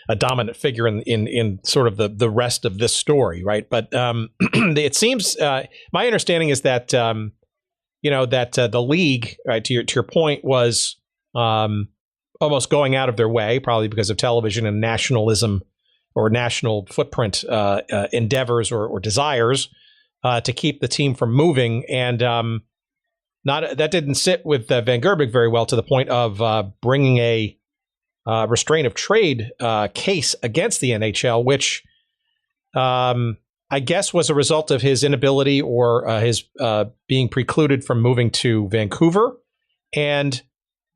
a dominant figure in sort of the rest of this story, right? But it seems my understanding is that the league, right, to your point, was almost going out of their way, probably because of television and nationalism or national footprint endeavors or desires to keep the team from moving, and that didn't sit with Van Gerbig very well, to the point of bringing a restraint of trade case against the NHL, which I guess was a result of his inability or his being precluded from moving to Vancouver. And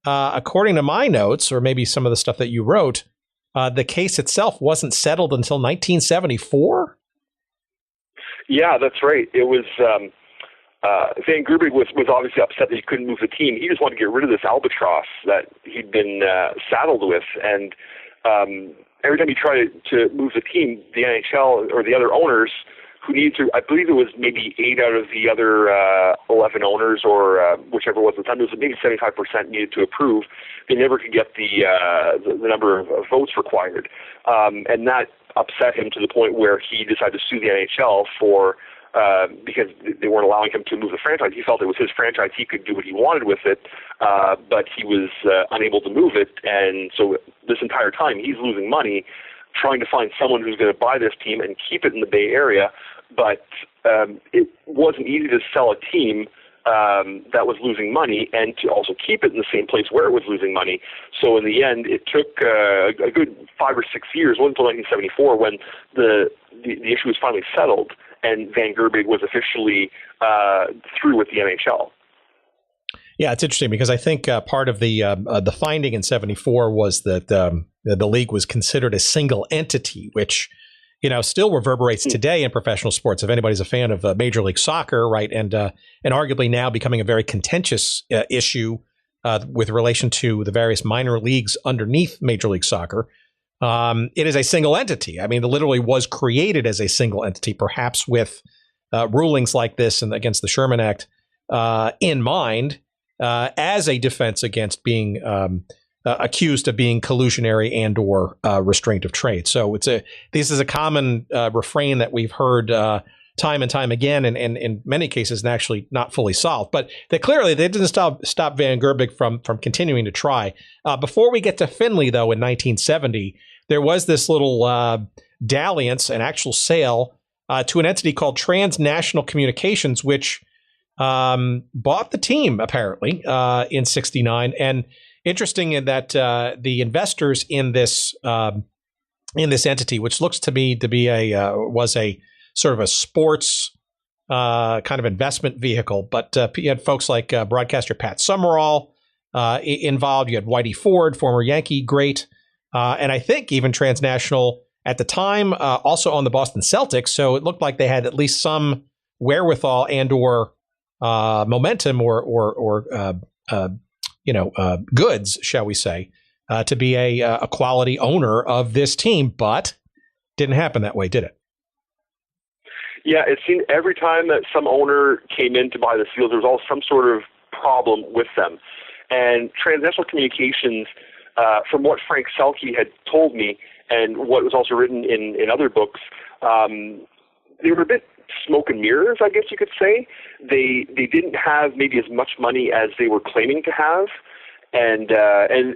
according to my notes, or maybe some of the stuff that you wrote, the case itself wasn't settled until 1974? Yeah, that's right. It was Van Gerbig was obviously upset that he couldn't move the team. He just wanted to get rid of this albatross that he'd been saddled with. And every time he tried to move the team, the NHL or the other owners who needed to, I believe it was maybe 8 out of the other 11 owners, or whichever was the time, it was maybe 75% needed to approve. They never could get the number of votes required. And that upset him to the point where he decided to sue the NHL for because they weren't allowing him to move the franchise. He felt it was his franchise. He could do what he wanted with it, but he was unable to move it. And so this entire time, he's losing money trying to find someone who's going to buy this team and keep it in the Bay Area. But it wasn't easy to sell a team that was losing money and to also keep it in the same place where it was losing money. So in the end, it took a good 5 or 6 years, wasn't until 1974 when the issue was finally settled and Van Gerbig was officially through with the NHL. Yeah, it's interesting because I think part of the finding in '74 was that the league was considered a single entity, which still reverberates today in professional sports. If anybody's a fan of Major League Soccer, right, and arguably now becoming a very contentious issue with relation to the various minor leagues underneath Major League Soccer, it is a single entity. I mean, it literally was created as a single entity, perhaps with rulings like this and against the Sherman Act in mind, as a defense against being accused of being collusionary and or restraint of trade. So this is a common refrain that we've heard time and time again, and in many cases, and actually not fully solved. But they didn't stop Van Gerbig from continuing to try. Before we get to Finley, though, in 1970, there was this little dalliance, an actual sale to an entity called Transnational Communications, which bought the team apparently in '69. And interesting in that the investors in this entity, which looks to me to be was a sort of a sports kind of investment vehicle, but you had folks like broadcaster Pat Summerall involved. You had Whitey Ford, former Yankee great, and I think even Transnational at the time also owned the Boston Celtics. So it looked like they had at least some wherewithal and or momentum or goods, shall we say, to be a quality owner of this team, but didn't happen that way, did it? Yeah, it seemed every time that some owner came in to buy the Seals, there was always some sort of problem with them. And Transnational Communications, from what Frank Selke had told me, and what was also written in other books, they were a bit smoke and mirrors, I guess you could say. They didn't have maybe as much money as they were claiming to have. And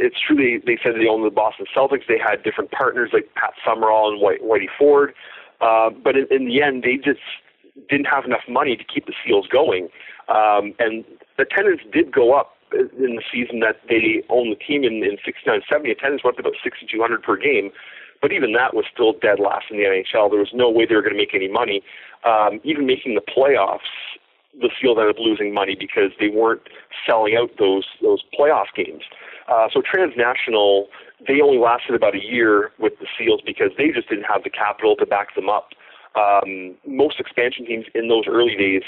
it's true, they said they owned the Boston Celtics. They had different partners like Pat Summerall and Whitey Ford. But in the end, they just didn't have enough money to keep the Seals going. And attendance did go up in the season that they owned the team in 69-70. Attendance went up to about 6,200 per game. But even that was still dead last in the NHL. There was no way they were going to make any money. Even making the playoffs, the Seals ended up losing money because they weren't selling out those playoff games. So Transnational, they only lasted about a year with the Seals because they just didn't have the capital to back them up. Most expansion teams in those early days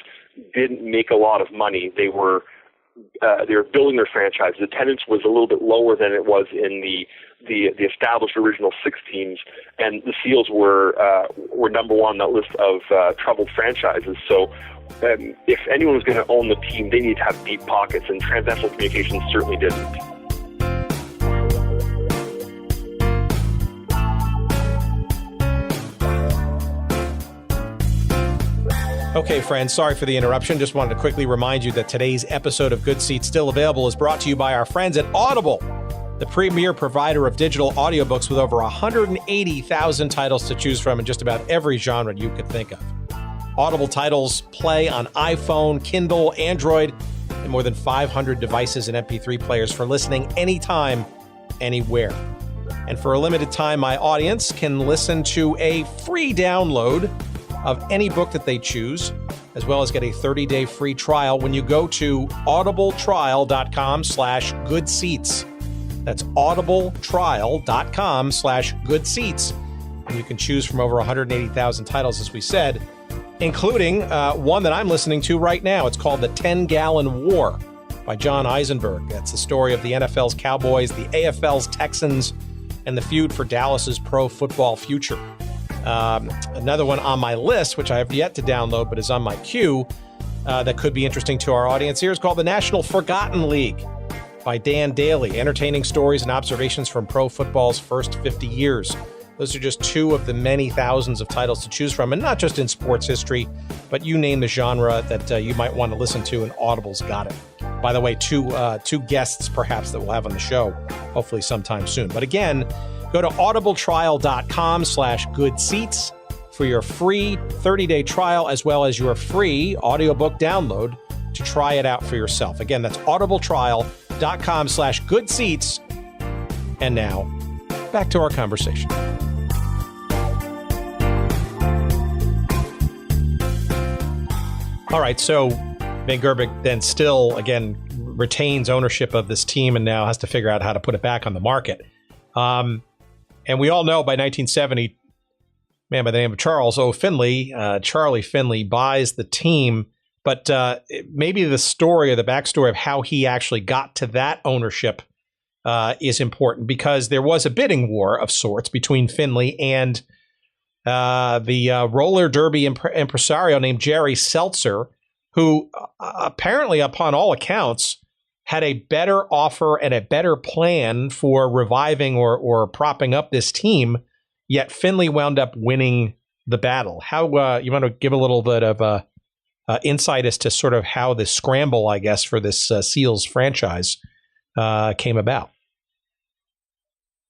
didn't make a lot of money. They were building their franchise. The attendance was a little bit lower than it was in the established original six teams, and the Seals were number one on that list of troubled franchises. So if anyone was going to own the team, they need to have deep pockets, and Transnational Communications certainly didn't. Okay, friends, sorry for the interruption. Just wanted to quickly remind you that today's episode of Good Seats Still Available is brought to you by our friends at Audible, the premier provider of digital audiobooks with over 180,000 titles to choose from in just about every genre you could think of. Audible titles play on iPhone, Kindle, Android, and more than 500 devices and MP3 players for listening anytime, anywhere. And for a limited time, my audience can listen to a free download of any book that they choose, as well as get a 30-day free trial when you go to audibletrial.com/goodseats. That's audibletrial.com/goodseats. And you can choose from over 180,000 titles, as we said, including one that I'm listening to right now. It's called The 10-Gallon War by John Eisenberg. That's the story of the NFL's Cowboys, the AFL's Texans, and the feud for Dallas's pro football future. Another one on my list, which I have yet to download but is on my queue, that could be interesting to our audience here, is called The National Forgotten League by Dan Daly, entertaining stories and observations from pro football's first 50 years. Those are just two of the many thousands of titles to choose from, and not just in sports history, but you name the genre that you might want to listen to, and Audible's got it. By the way, two guests perhaps that we'll have on the show, hopefully sometime soon. But again, go to audibletrial.com/goodseats for your free 30-day trial, as well as your free audiobook download to try it out for yourself. Again, that's audibletrial.com/goodseats. And now, back to our conversation. All right, so Van Gerbig then still, again, retains ownership of this team and now has to figure out how to put it back on the market. And we all know by 1970, man by the name of Charles O. Finley. Charlie Finley buys the team, but maybe the story or the backstory of how he actually got to that ownership is important, because there was a bidding war of sorts between Finley and the roller derby impresario named Jerry Seltzer, who apparently, upon all accounts, had a better offer and a better plan for reviving or propping up this team, yet Finley wound up winning the battle. How you want to give a little bit of insight as to sort of how the scramble, I guess, for this Seals franchise came about?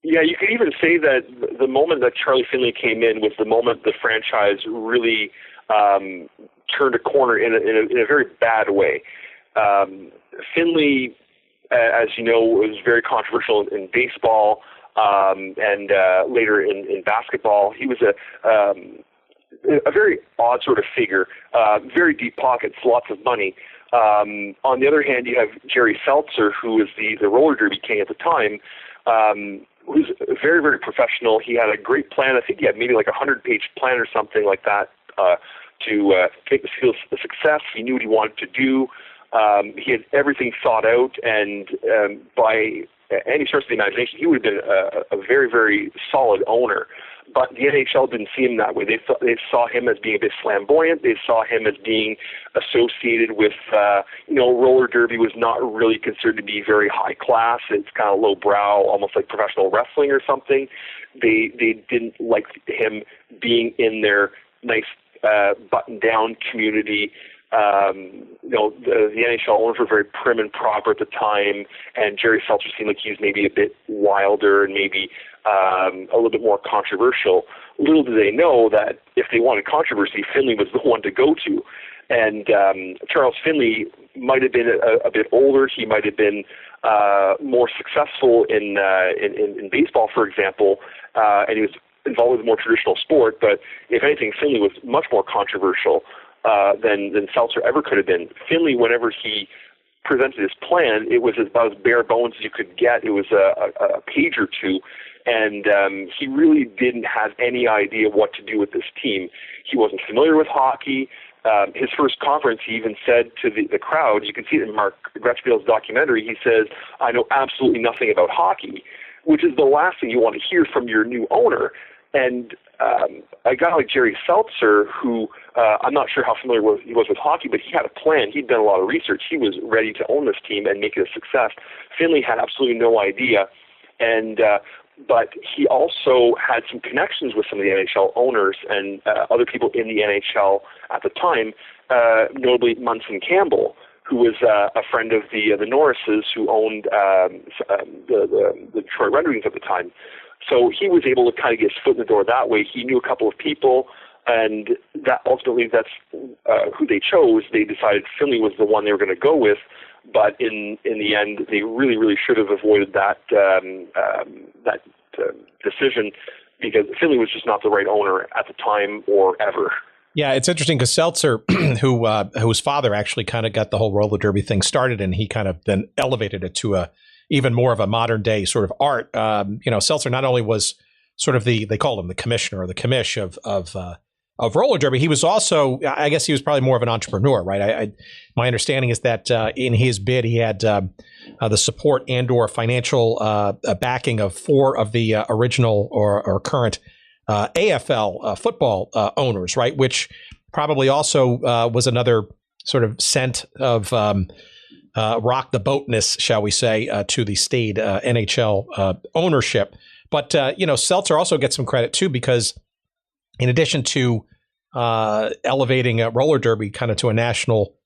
Yeah, you could even say that the moment that Charlie Finley came in was the moment the franchise really turned a corner in a very bad way. Finley, as you know, was very controversial in baseball and later in basketball. He was a very odd sort of figure, very deep pockets, lots of money. On the other hand, you have Jerry Seltzer, who was the roller derby king at the time, who's very, very professional. He had a great plan. I think he had maybe like a 100-page plan or something like that to make the Seals a success. He knew what he wanted to do. He had everything thought out, and by any stretch of the imagination, he would have been a very, very solid owner. But the NHL didn't see him that way. They saw him as being a bit flamboyant. They saw him as being associated with, roller derby was not really considered to be very high class. It's kind of low brow, almost like professional wrestling or something. They didn't like him being in their nice button-down community. The NHL owners were very prim and proper at the time, and Jerry Seltzer seemed like he was maybe a bit wilder and maybe a little bit more controversial. Little do they know that if they wanted controversy, Finley was the one to go to. And Charles Finley might have been a bit older. He might have been more successful in baseball, for example, and he was involved with a more traditional sport. But if anything, Finley was much more controversial than Seltzer ever could have been. Finley, whenever he presented his plan, it was about as bare bones as you could get. It was a page or two, and he really didn't have any idea what to do with this team. He wasn't familiar with hockey. His first conference, he even said to the crowd, you can see it in Mark Gretschfield's documentary, he says, "I know absolutely nothing about hockey," which is the last thing you want to hear from your new owner. And a guy like Jerry Seltzer, who I'm not sure how familiar he was with hockey, but he had a plan. He'd done a lot of research. He was ready to own this team and make it a success. Finley had absolutely no idea, but he also had some connections with some of the NHL owners and other people in the NHL at the time, notably Munson Campbell, who was a friend of the Norrises, who owned the Detroit Red Wings at the time. So he was able to kind of get his foot in the door that way. He knew a couple of people, and that's who they chose. They decided Finley was the one they were going to go with, but in the end, they really, really should have avoided that decision, because Finley was just not the right owner at the time or ever. Yeah, it's interesting because Seltzer, whose father actually kind of got the whole roller derby thing started, and he kind of then elevated it to even more of a modern day sort of art. Seltzer not only was sort of they called him the commissioner or the commish of roller derby, he was also, I guess he was probably more of an entrepreneur, right? My understanding is that in his bid, he had the support and or financial backing of 4 of the original or current AFL football owners, right? Which probably also was another sort of scent of rock the boatness, shall we say, to the staid NHL ownership. But, Seltzer also gets some credit, too, because in addition to elevating roller derby kind of to a national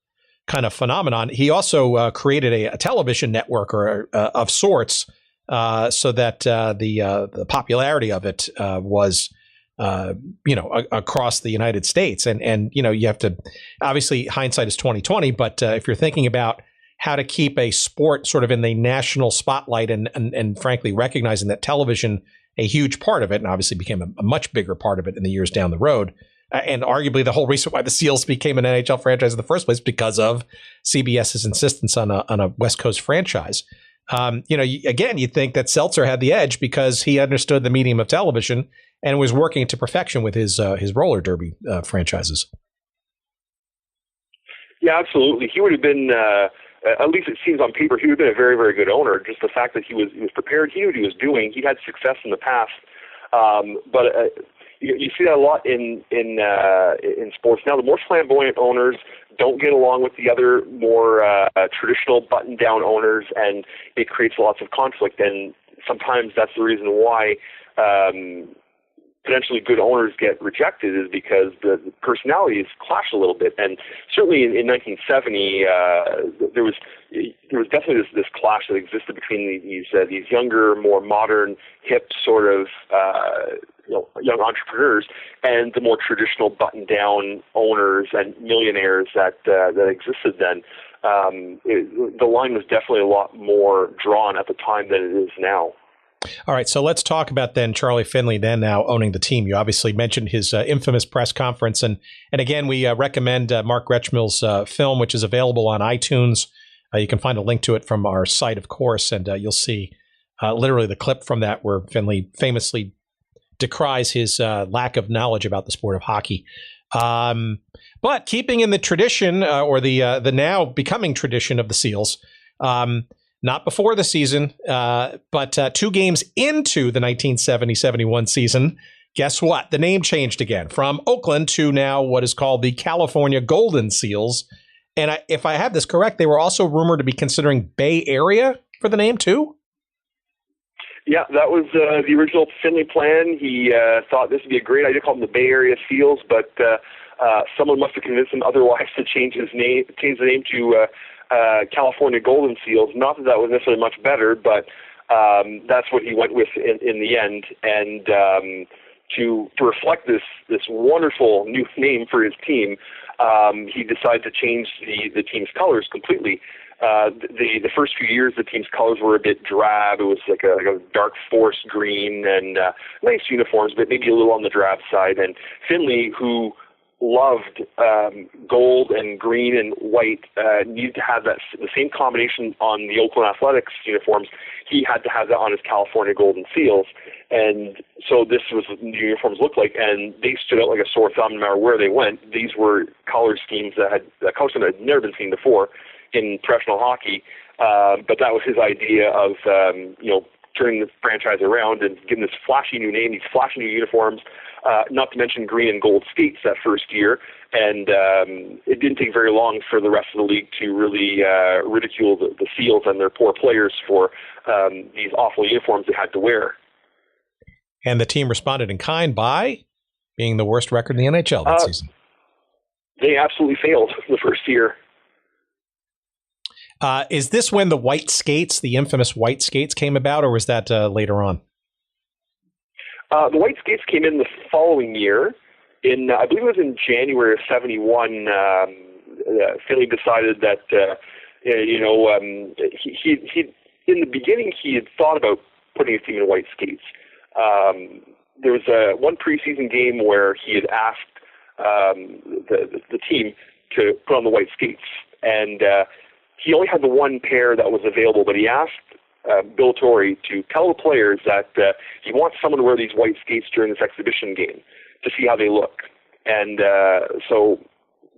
kind of phenomenon, he also created a television network or of sorts so that the popularity of it was across the United States. And you have to, obviously hindsight is 2020, but if you're thinking about how to keep a sport sort of in the national spotlight and frankly, recognizing that television, a huge part of it, and obviously became a much bigger part of it in the years down the road. And arguably the whole reason why the Seals became an NHL franchise in the first place, because of CBS's insistence on a West Coast franchise. Again, you'd think that Seltzer had the edge because he understood the medium of television and was working to perfection with his roller derby franchises. Yeah, absolutely. He would have been, at least it seems on paper, he would have been a very, very good owner. Just the fact that he was prepared, he knew what he was doing. He had success in the past, but you see that a lot in sports now. The more flamboyant owners don't get along with the other more traditional button-down owners, and it creates lots of conflict. And sometimes that's the reason why potentially good owners get rejected, is because the personalities clash a little bit. And certainly in 1970, there was definitely this clash that existed between these younger, more modern, hip sort of young entrepreneurs and the more traditional button-down owners and millionaires that existed then. The line was definitely a lot more drawn at the time than it is now. All right, so let's talk about then Charlie Finley then now owning the team. You obviously mentioned his infamous press conference. And again, we recommend Mark Gretschmill's film, which is available on iTunes. You can find a link to it from our site, of course, and you'll see literally the clip from that where Finley famously decries his lack of knowledge about the sport of hockey. But keeping in the tradition, or the now becoming tradition of the Seals, not before the season, but 2 games into the 1970-71 season, guess what? The name changed again from Oakland to now what is called the California Golden Seals. And if I have this correct, they were also rumored to be considering Bay Area for the name too? Yeah, that was the original Finley plan. He thought this would be a great idea, called them the Bay Area Seals, but someone must have convinced him otherwise to change the name to California Golden Seals. Not that was necessarily much better, but that's what he went with in the end. And to reflect this wonderful new name for his team, he decided to change the team's colors completely. The first few years, the team's colors were a bit drab. It was like a dark forest green and nice uniforms, but maybe a little on the drab side. And Finley, who loved gold and green and white, needed to have the same combination on the Oakland Athletics uniforms. He had to have that on his California Golden Seals. And so this was what the uniforms looked like, and they stood out like a sore thumb no matter where they went. These were color schemes that had never been seen before in professional hockey, but that was his idea of turning the franchise around and giving this flashy new name, these flashy new uniforms, not to mention green and gold skates that first year. And it didn't take very long for the rest of the league to really ridicule the Seals and their poor players for these awful uniforms they had to wear. And the team responded in kind by being the worst record in the NHL that season. They absolutely failed the first year. Is this when the white skates, the infamous white skates, came about, or was that later on? The white skates came in the following year. I believe it was in January of '71. Finley decided that he in the beginning he had thought about putting his team in white skates. There was one preseason game where he had asked the team to put on the white skates, and he only had the one pair that was available, but he asked Bill Torrey to tell the players that he wants someone to wear these white skates during this exhibition game to see how they look. And so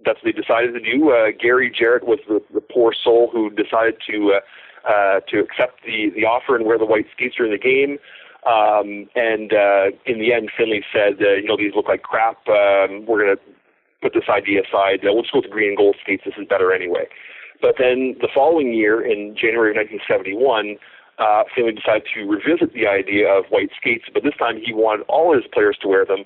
that's what they decided to do. Gary Jarrett was the poor soul who decided to accept the offer and wear the white skates during the game. And in the end, Finley said, these look like crap. We're going to put this idea aside. We'll just go with the green and gold skates. This is better anyway. But then the following year, in January of 1971, Finley decided to revisit the idea of white skates, but this time he wanted all his players to wear them.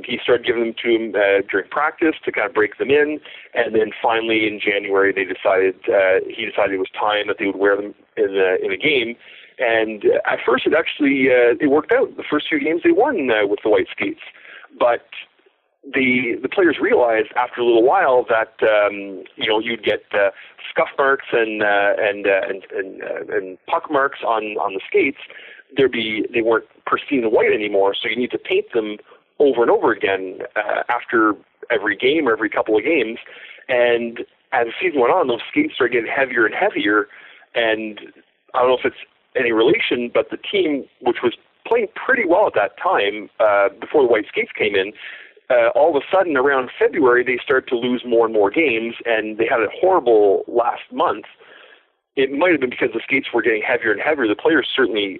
He started giving them to him during practice to kind of break them in, and then finally in January he decided it was time that they would wear them in a game. And at first it actually it worked out. The first few games they won with the white skates, but the players realized after a little while that you'd get scuff marks and puck marks on the skates. They weren't pristine white anymore, so you need to paint them over and over again after every game or every couple of games. And as the season went on, those skates started getting heavier and heavier. And I don't know if it's any relation, but the team, which was playing pretty well at that time before the white skates came in. All of a sudden, around February, they started to lose more and more games, and they had a horrible last month. It might have been because the skates were getting heavier and heavier. The players certainly,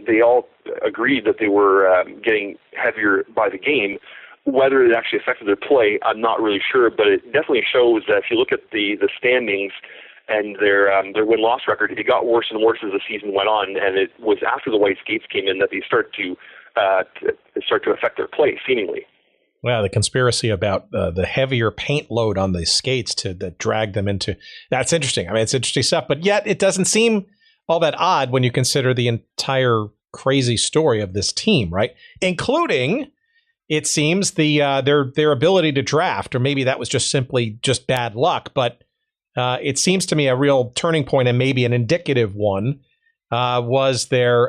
they all agreed that they were getting heavier by the game. Whether it actually affected their play, I'm not really sure, but it definitely shows that if you look at the standings and their win-loss record, it got worse and worse as the season went on, and it was after the white skates came in that they start to affect their play, seemingly. Well, the conspiracy about the heavier paint load on the skates that drag them into, that's interesting. I mean, it's interesting stuff, but yet it doesn't seem all that odd when you consider the entire crazy story of this team, right? Including, it seems, their ability to draft, or maybe that was just simply just bad luck, but it seems to me a real turning point, and maybe an indicative one, was their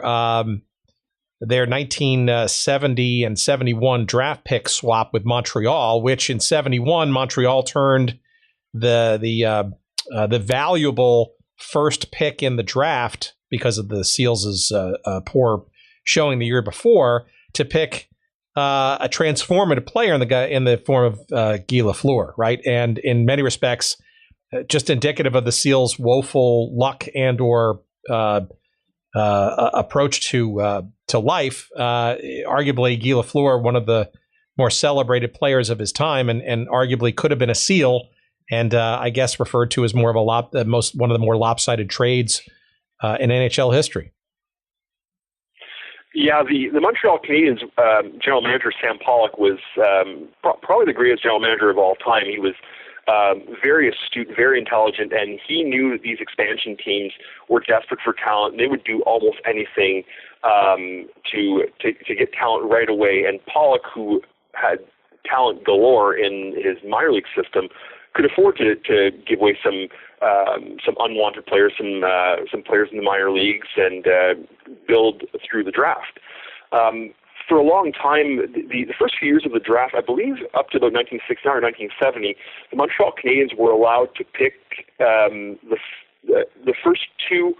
1970 and 71 draft pick swap with Montreal, which in 71 Montreal turned the valuable first pick in the draft because of the Seals' poor showing the year before to pick a transformative player in the form of Guy Lafleur, right? And in many respects, just indicative of the Seals' woeful luck and or approach to life. Arguably, Guy Lafleur, one of the more celebrated players of his time, and arguably could have been a Seal, and I guess referred to as more of one of the more lopsided trades in NHL history. Yeah, the Montreal Canadiens general manager Sam Pollock was probably the greatest general manager of all time. He was very astute, very intelligent, and he knew that these expansion teams were desperate for talent, and they would do almost anything to get talent right away. And Pollock, who had talent galore in his minor league system, could afford to give away some unwanted players, some players in the minor leagues, and build through the draft. For a long time, the first few years of the draft, I believe up to about 1969 or 1970, the Montreal Canadiens were allowed to pick the first two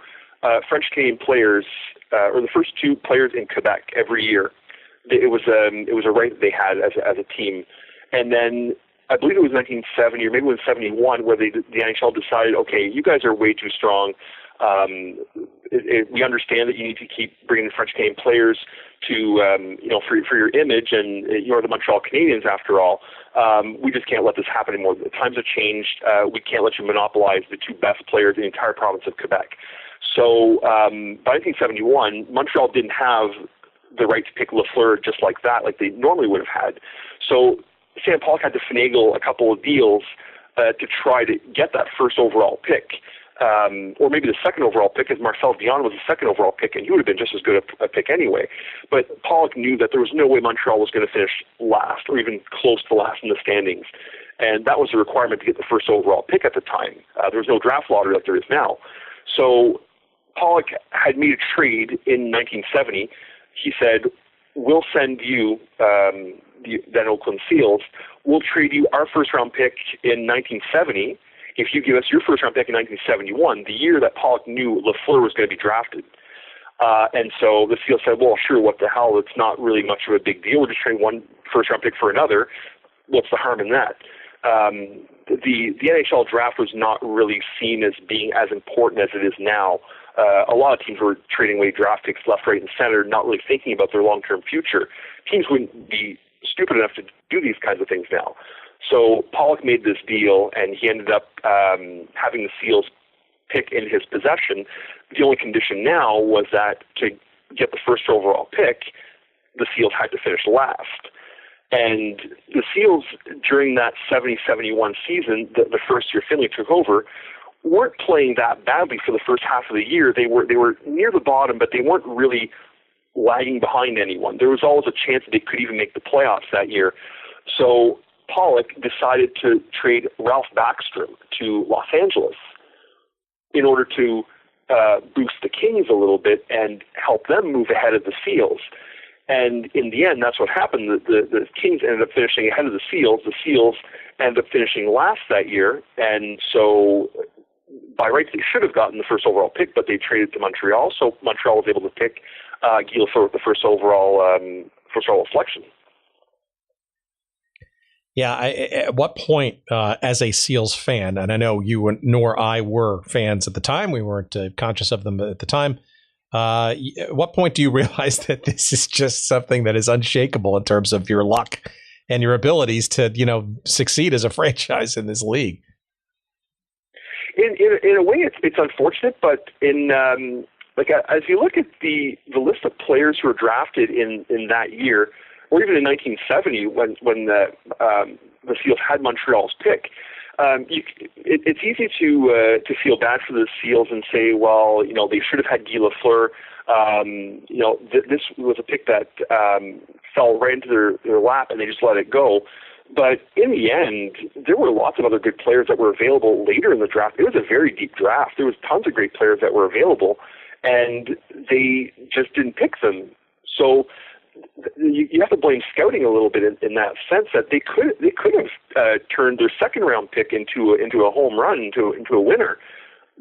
French-Canadian players, or the first two players in Quebec every year. It was a right that they had as a team. And then I believe it was 1970 or maybe it was 71 where the NHL decided, okay, you guys are way too strong. We understand that you need to keep bringing French Canadian players to, for your image, and you're the Montreal Canadiens after all. We just can't let this happen anymore. The times have changed. We can't let you monopolize the two best players in the entire province of Quebec. So by 1971, Montreal didn't have the right to pick Lafleur just like that, like they normally would have had. So Sam Pollock had to finagle a couple of deals to try to get that first overall pick. Or maybe the second overall pick, as Marcel Dion was the second overall pick, and he would have been just as good a pick anyway. But Pollock knew that there was no way Montreal was going to finish last, or even close to last in the standings. And that was the requirement to get the first overall pick at the time. There was no draft lottery like there is now. So Pollock had made a trade in 1970. He said, we'll send you, the then Oakland Seals, we'll trade you our first-round pick in 1970 if you give us your first-round pick in 1971, the year that Pollock knew Lafleur was going to be drafted. And so the Seals said, well, sure, what the hell? It's not really much of a big deal. We'll just trade one first-round pick for another. What's the harm in that? The NHL draft was not really seen as being as important as it is now. A lot of teams were trading away draft picks left, right, and center, not really thinking about their long-term future. Teams wouldn't be stupid enough to do these kinds of things now. So Pollock made this deal, and he ended up having the Seals pick in his possession. The only condition now was that to get the first overall pick, the Seals had to finish last. And the Seals, during that 70-71 season, the first year Finley took over, weren't playing that badly for the first half of the year. They were near the bottom, but they weren't really lagging behind anyone. There was always a chance that they could even make the playoffs that year. So Pollock decided to trade Ralph Backstrom to Los Angeles in order to boost the Kings a little bit and help them move ahead of the Seals. And in the end, that's what happened. The Kings ended up finishing ahead of the Seals. The Seals ended up finishing last that year. And so by rights, they should have gotten the first overall pick, but they traded to Montreal, so Montreal was able to pick Guy Lafleur with the first overall selection. Yeah, at what point, as a Seals fan, and I know you nor I were fans at the time, we weren't conscious of them at the time, at what point do you realize that this is just something that is unshakable in terms of your luck and your abilities to, succeed as a franchise in this league? In a way, it's unfortunate, but as you look at the list of players who were drafted in that year, or even in 1970 when the Seals had Montreal's pick, it's easy to feel bad for the Seals and say, well, they should have had Guy Lafleur. This was a pick that fell right into their lap, and they just let it go. But in the end, there were lots of other good players that were available later in the draft. It was a very deep draft. There was tons of great players that were available, and they just didn't pick them. So you have to blame scouting a little bit in that sense, that they could have turned their second round pick into a home run, into a winner,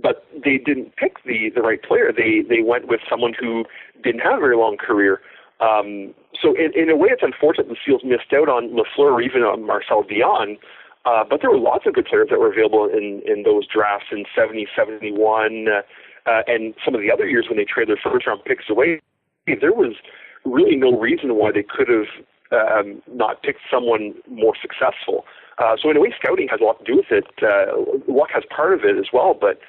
but they didn't pick the right player. They went with someone who didn't have a very long career. So in a way, it's unfortunate the Seals missed out on Lafleur or even on Marcel Dion, but there were lots of good players that were available in those drafts in 70, 71, and some of the other years when they traded their first round picks away. There was really no reason why they could have not picked someone more successful. So in a way, scouting has a lot to do with it. Luck has part of it as well, but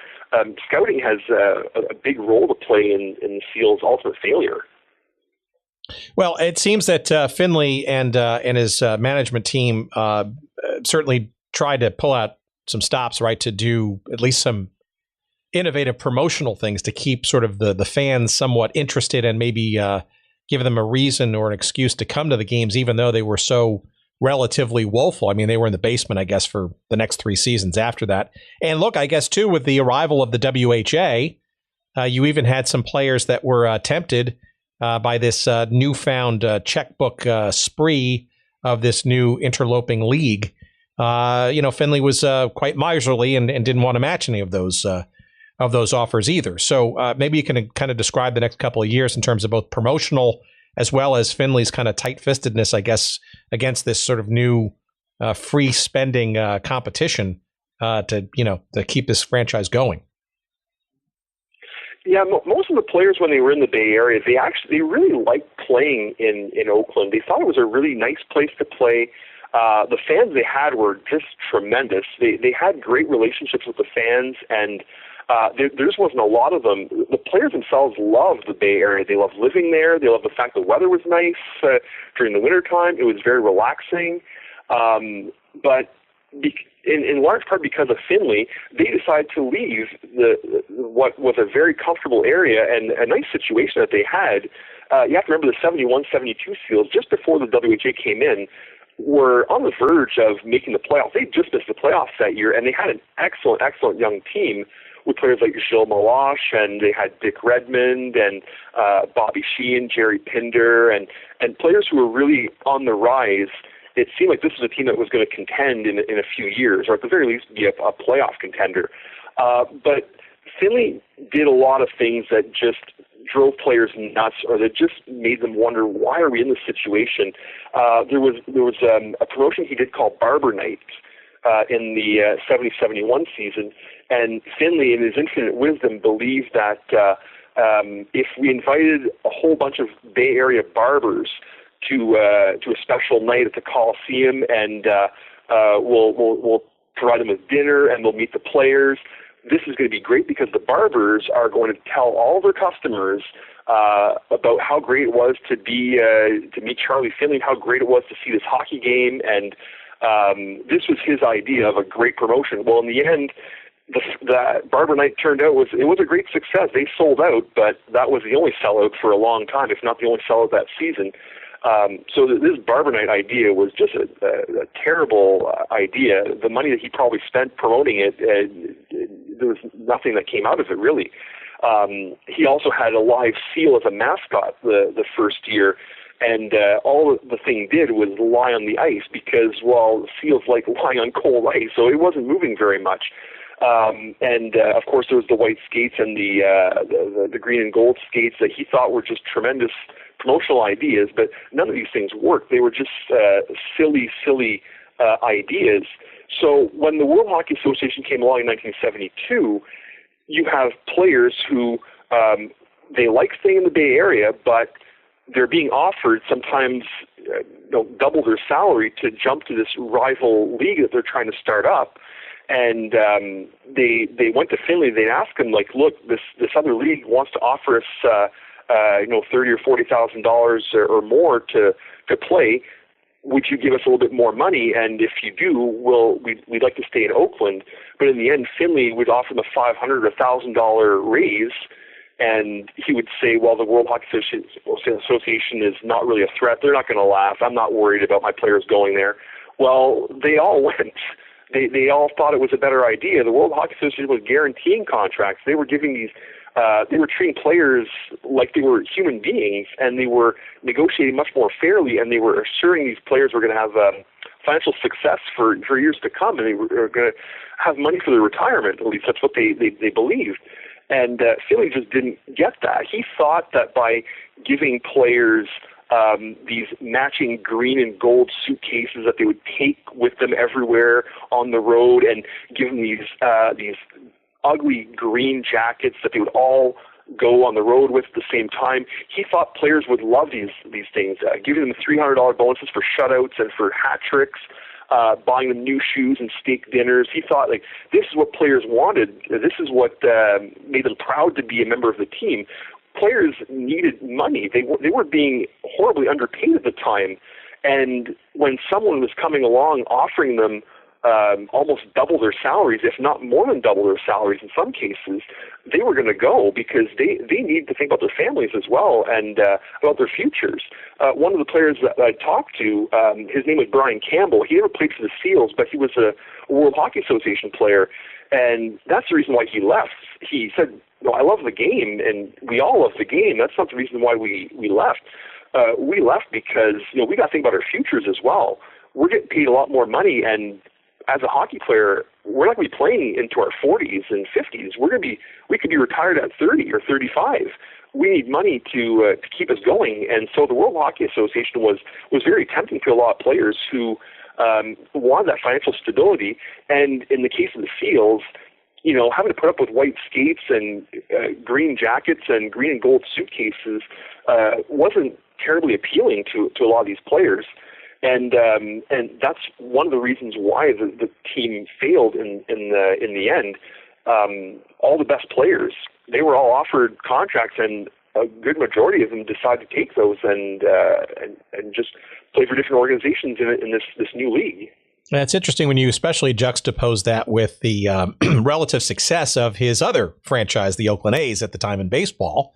scouting has a big role to play in the Seals' ultimate failure. Well, it seems that Finley and his management team certainly tried to pull out some stops, right, to do at least some innovative promotional things to keep sort of the fans somewhat interested and maybe give them a reason or an excuse to come to the games, even though they were so relatively woeful. I mean, they were in the basement, I guess, for the next 3 seasons after that. And look, I guess, too, with the arrival of the WHA, you even had some players that were tempted by this newfound checkbook spree of this new interloping league. Finley was quite miserly and didn't want to match any of those offers either. So maybe you can kind of describe the next couple of years in terms of both promotional as well as Finley's kind of tight-fistedness, I guess, against this sort of new free spending competition to keep this franchise going. Yeah, most of the players, when they were in the Bay Area, they really liked playing in Oakland. They thought it was a really nice place to play. The fans they had were just tremendous. They had great relationships with the fans, and there just wasn't a lot of them. The players themselves loved the Bay Area. They loved living there. They loved the fact the weather was nice during the wintertime. It was very relaxing. But in large part because of Finley, they decided to leave what was a very comfortable area and a nice situation that they had. You have to remember the 71-72 Seals, just before the WHA came in, were on the verge of making the playoffs. They just missed the playoffs that year, and they had an excellent, excellent young team with players like Gilles Meloche, and they had Dick Redmond and Bobby Sheehan, Jerry Pinder, and players who were really on the rise. It seemed like this was a team that was going to contend in a few years, or at the very least be a playoff contender. But Finley did a lot of things that just drove players nuts, or that just made them wonder, why are we in this situation? There was a promotion he did called Barber Night in the 70-71 season, and Finley, in his infinite wisdom, believed that if we invited a whole bunch of Bay Area barbers to a special night at the Coliseum, and we'll provide them with dinner, and they'll meet the players, this is going to be great because the barbers are going to tell all their customers about how great it was to meet Charlie Finley, and how great it was to see this hockey game, and this was his idea of a great promotion. Well, in the end, the Barber Night turned out it was a great success. They sold out, but that was the only sellout for a long time, if not the only sellout that season. So this Barber Night idea was just a terrible idea. The money that he probably spent promoting it, there was nothing that came out of it, really. He also had a live seal as a mascot the first year, and all the thing did was lie on the ice because, well, seals like lying on cold ice, so it wasn't moving very much. Of course, there was the white skates and the green and gold skates that he thought were just tremendous promotional ideas, but none of these things worked. They were just silly ideas. So when the World Hockey Association came along in 1972, you have players who they like staying in the Bay Area, but they're being offered sometimes double their salary to jump to this rival league that they're trying to start up. And they went to Finley. They asked him, like, look, this other league wants to offer us $30,000 or $40,000 or more to play. Would you give us a little bit more money? And if you do, we'd like to stay in Oakland. But in the end, Finley would offer them a $500 or $1,000 raise. And he would say, well, the World Hockey Association is not really a threat. They're not going to laugh. I'm not worried about my players going there. Well, they all went. They all thought it was a better idea. The World Hockey Association was guaranteeing contracts. They were giving these, they were treating players like they were human beings, and they were negotiating much more fairly, and they were assuring these players were going to have financial success for years to come, and they were going to have money for their retirement. At least that's what they believed. And Philly just didn't get that. He thought that by giving players these matching green and gold suitcases that they would take with them everywhere on the road, and give them these ugly green jackets that they would all go on the road with at the same time. He thought players would love these things, giving them $300 bonuses for shutouts and for hat tricks, buying them new shoes and steak dinners. He thought, like, this is what players wanted. This is what made them proud to be a member of the team. Players needed money. They were being horribly underpaid at the time. And when someone was coming along offering them almost double their salaries, if not more than double their salaries in some cases, they were going to go because they need to think about their families as well and about their futures. One of the players that I talked to, his name was Brian Campbell. He never played for the Seals, but he was a World Hockey Association player, and that's the reason why he left. He said, I love the game, and we all love the game. That's not the reason why we left. We left because we got to think about our futures as well. We're getting paid a lot more money, and as a hockey player, we're not going to be playing into our 40s and 50s. We could be retired at 30 or 35. We need money to keep us going, and so the World Hockey Association was very tempting to a lot of players who wanted that financial stability. And in the case of the Seals, having to put up with white skates and green jackets and green and gold suitcases wasn't terribly appealing to a lot of these players. And that's one of the reasons why the team failed in the end. All the best players, they were all offered contracts, and a good majority of them decided to take those and just play for different organizations in this new league. It's interesting when you especially juxtapose that with the relative success of his other franchise, the Oakland A's, at the time in baseball.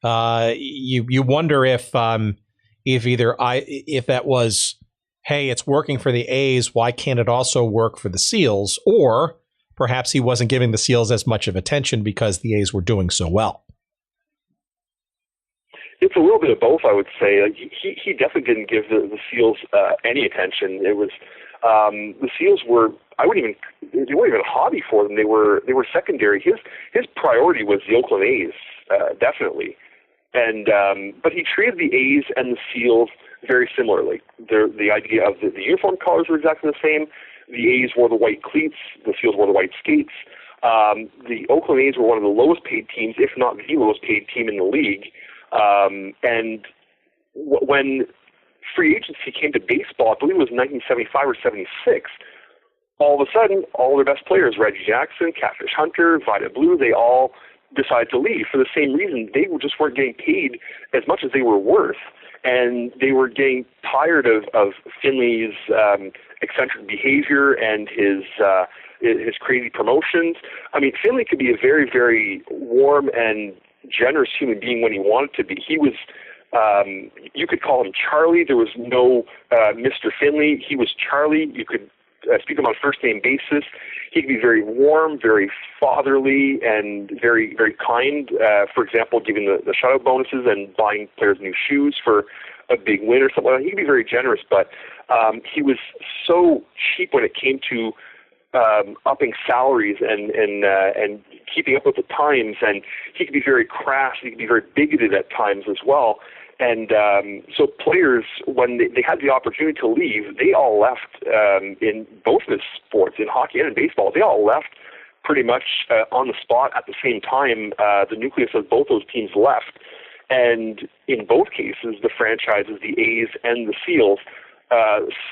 You wonder if that was, hey, it's working for the A's, why can't it also work for the Seals? Or perhaps he wasn't giving the Seals as much of attention because the A's were doing so well. It's a little bit of both, I would say. He definitely didn't give the Seals any attention. It was the Seals were, they weren't even a hobby for them. They were secondary. His priority was the Oakland A's, definitely. And but he treated the A's and the Seals very similarly. The idea of the uniform colors were exactly the same. The A's wore the white cleats. The Seals wore the white skates. The Oakland A's were one of the lowest paid teams, if not the lowest paid team in the league. And when free agency came to baseball, I believe it was 1975 or 76, all of a sudden, all their best players, Reggie Jackson, Catfish Hunter, Vida Blue, they all decided to leave for the same reason. They just weren't getting paid as much as they were worth. And they were getting tired of Finley's eccentric behavior and his crazy promotions. I mean, Finley could be a very, very warm and generous human being when he wanted to be. He was, you could call him Charlie. There was no Mr. Finley. He was Charlie. You could speak to him on a first-name basis. He could be very warm, very fatherly, and very, very kind. For example, giving the shutout bonuses and buying players new shoes for a big win or something like that. He could be very generous, but he was so cheap when it came to upping salaries and keeping up with the times, and he could be very crass. He could be very bigoted at times as well. And so players, when they had the opportunity to leave, they all left in both of his sports, in hockey and in baseball. They all left pretty much on the spot at the same time. The nucleus of both those teams left. And in both cases, the franchises, the A's and the Seals,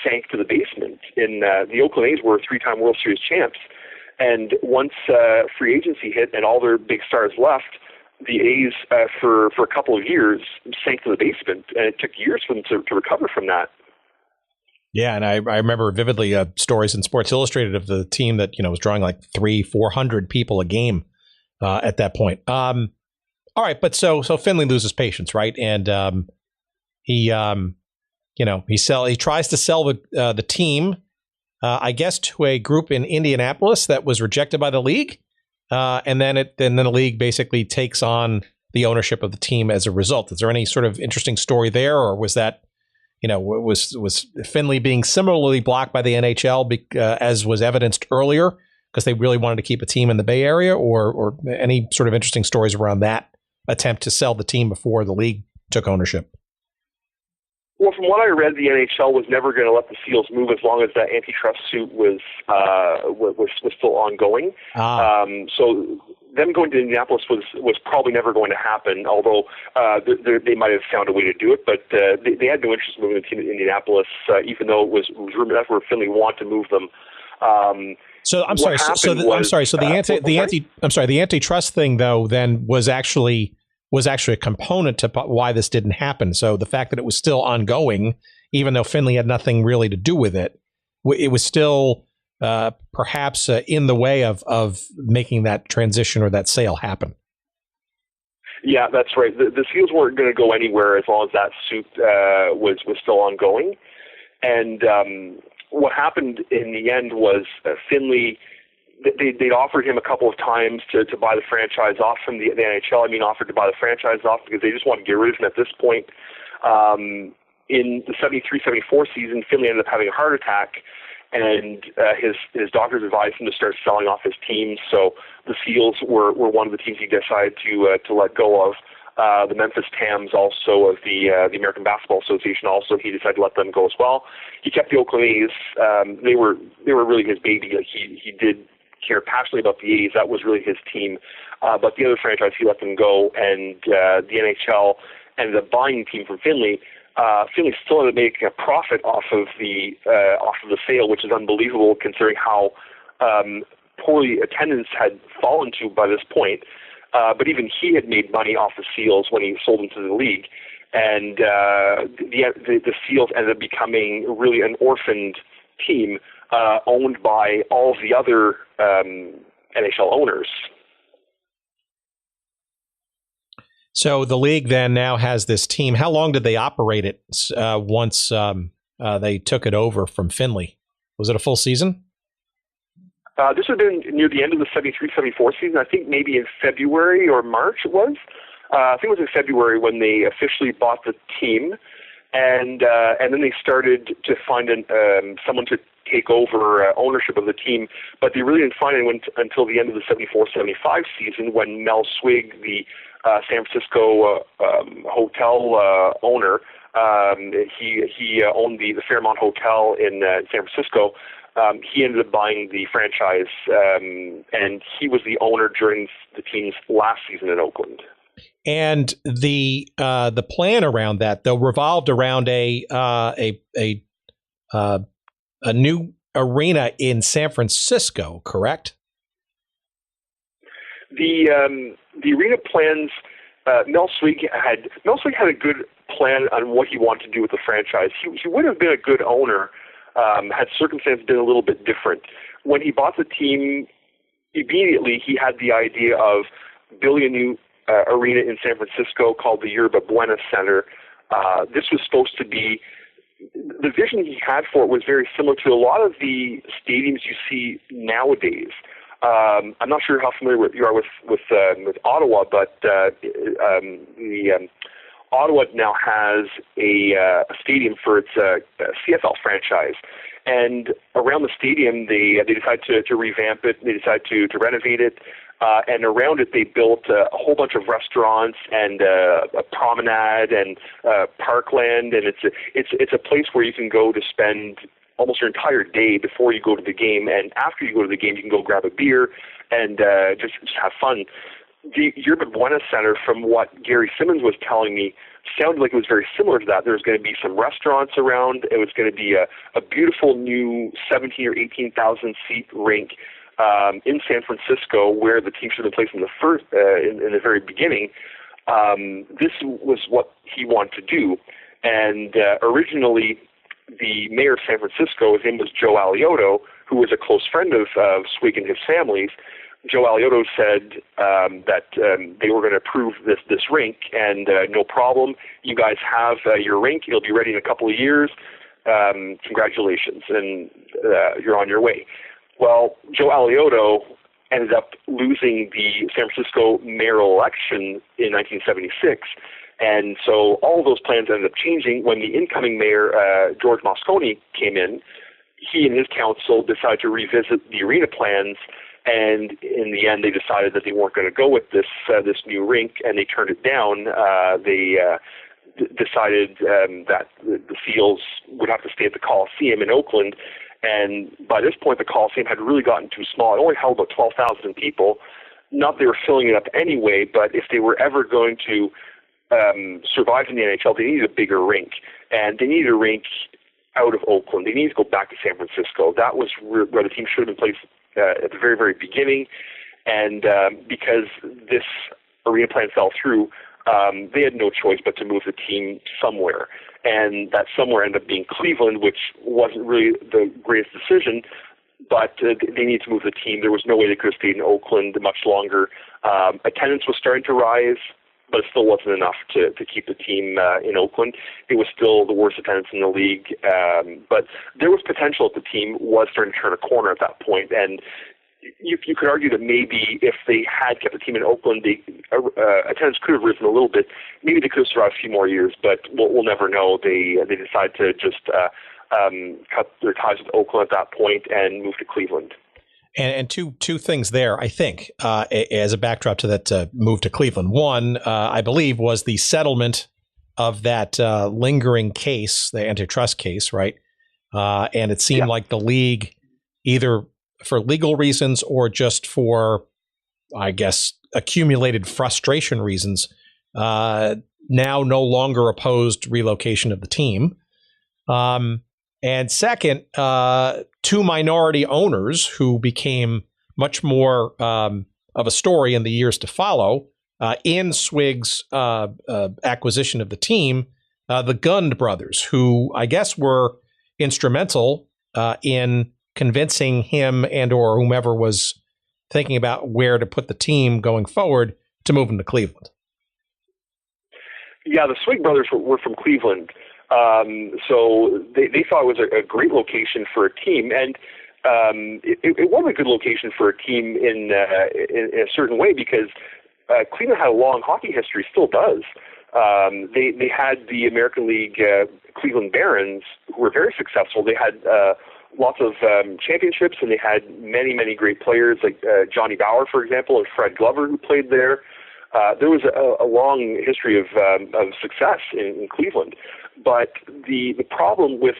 sank to the basement. The Oakland A's were three-time World Series champs. And once free agency hit and all their big stars left, the A's, for a couple of years, sank to the basement. And it took years for them to recover from that. Yeah, and I remember vividly stories in Sports Illustrated of the team that was drawing like 300-400 people a game at that point. All right, but so Finley loses patience, right? And he tries to sell the team, I guess, to a group in Indianapolis that was rejected by the league, and then the league basically takes on the ownership of the team as a result. Is there any sort of interesting story there, or was that? Was Finley being similarly blocked by the NHL as was evidenced earlier because they really wanted to keep a team in the Bay Area, or any sort of interesting stories around that attempt to sell the team before the league took ownership? Well, from what I read, the NHL was never going to let the Seals move as long as that antitrust suit was still ongoing. So them going to Indianapolis was probably never going to happen, although they might have found a way to do it. But they had no interest in moving the team to Indianapolis, even though it was rumored that's where Finley wanted to move them. So I'm sorry. So the antitrust thing though then was actually a component to why this didn't happen. So the fact that it was still ongoing, even though Finley had nothing really to do with it, it was still perhaps in the way of making that transition or that sale happen. Yeah, that's right. The Seals weren't going to go anywhere as long as that suit was still ongoing. And what happened in the end was Finley, they'd offered him a couple of times to buy the franchise off from the NHL. Offered to buy the franchise off because they just wanted to get rid of him at this point. In the 73-74 season, Finley ended up having a heart attack, and his doctors advised him to start selling off his team. So the Seals were one of the teams he decided to let go of. The Memphis Tams, also of the American Basketball Association, also he decided to let them go as well. He kept the Oakland A's. They were really his baby. Like he did care passionately about the A's. That was really his team. But the other franchise, he let them go, and the NHL ended up buying the team from Finley. Finley still ended up making a profit off of the sale, which is unbelievable considering how poorly attendance had fallen to by this point. But even he had made money off the Seals when he sold them to the league, and the Seals ended up becoming really an orphaned team owned by all of the other NHL owners. So the league then now has this team. How long did they operate it once they took it over from Finley? Was it a full season? This would have been near the end of the 73-74 season. I think maybe in February or March it was. I think it was in February when they officially bought the team, and then they started to find someone to take over ownership of the team. But they really didn't find anyone until the end of the 74-75 season when Mel Swig, the San Francisco hotel owner, he owned the Fairmont Hotel in San Francisco. He ended up buying the franchise, and he was the owner during the team's last season in Oakland. And the plan around that, though, revolved around a new arena in San Francisco, correct? The arena plans. Mel Swig had a good plan on what he wanted to do with the franchise. He would have been a good owner had circumstances been a little bit different. When he bought the team, immediately he had the idea of building a new arena in San Francisco called the Yerba Buena Center. This was supposed to be, the vision he had for it was very similar to a lot of the stadiums you see nowadays. I'm not sure how familiar you are with Ottawa, but the Ottawa now has a stadium for its CFL franchise. And around the stadium, they decided to revamp it. They decided to renovate it. And around it, they built a whole bunch of restaurants and a promenade and parkland. And it's a place where you can go to spend almost your entire day before you go to the game. And after you go to the game, you can go grab a beer and just have fun. The Yerba Buena Center, from what Gary Simmons was telling me, sounded like it was very similar to that. There was going to be some restaurants around. It was going to be a beautiful new 17 or 18,000 seat rink in San Francisco, where the team should have been placed in the first in the very beginning. This was what he wanted to do, and originally the mayor of San Francisco, his name was Joe Alioto, who was a close friend of Swig and his family's. Joe Alioto said that they were going to approve this rink, and no problem. You guys have your rink. It'll be ready in a couple of years. Congratulations, and you're on your way. Well, Joe Alioto ended up losing the San Francisco mayoral election in 1976, and so all of those plans ended up changing when the incoming mayor, George Moscone, came in. He and his council decided to revisit the arena plans. And in the end, they decided that they weren't going to go with this new rink, and they turned it down. They decided that the Seals would have to stay at the Coliseum in Oakland. And by this point, the Coliseum had really gotten too small. It only held about 12,000 people. Not that they were filling it up anyway, but if they were ever going to survive in the NHL, they needed a bigger rink. And they needed a rink out of Oakland. They needed to go back to San Francisco. That was where the team should have been placed at the very, very beginning, and because this arena plan fell through, they had no choice but to move the team somewhere, and that somewhere ended up being Cleveland, which wasn't really the greatest decision, but they needed to move the team. There was no way they could have stayed in Oakland much longer. Attendance was starting to rise, but it still wasn't enough to keep the team in Oakland. It was still the worst attendance in the league, but there was potential that the team was starting to turn a corner at that point, and you could argue that maybe if they had kept the team in Oakland, attendance could have risen a little bit. Maybe they could have survived a few more years, but we'll never know. They decided to just cut their ties with Oakland at that point and move to Cleveland. And two things there, I think, as a backdrop to that move to Cleveland. One, I believe, was the settlement of that lingering case, the antitrust case, right? And it seemed like the league, either for legal reasons or just for, I guess, accumulated frustration reasons, now no longer opposed relocation of the team. And second, two minority owners who became much more of a story in the years to follow in Swig's acquisition of the team, the Gund brothers, who I guess were instrumental in convincing him and or whomever was thinking about where to put the team going forward to move them to Cleveland. Yeah, the Swig brothers were from Cleveland. So they thought it was a great location for a team, and it was a good location for a team in a certain way because Cleveland had a long hockey history, still does. They had the American League Cleveland Barons, who were very successful. They had lots of championships, and they had many, many great players like Johnny Bauer, for example, and Fred Glover, who played there. There was a long history of success in Cleveland. But the problem with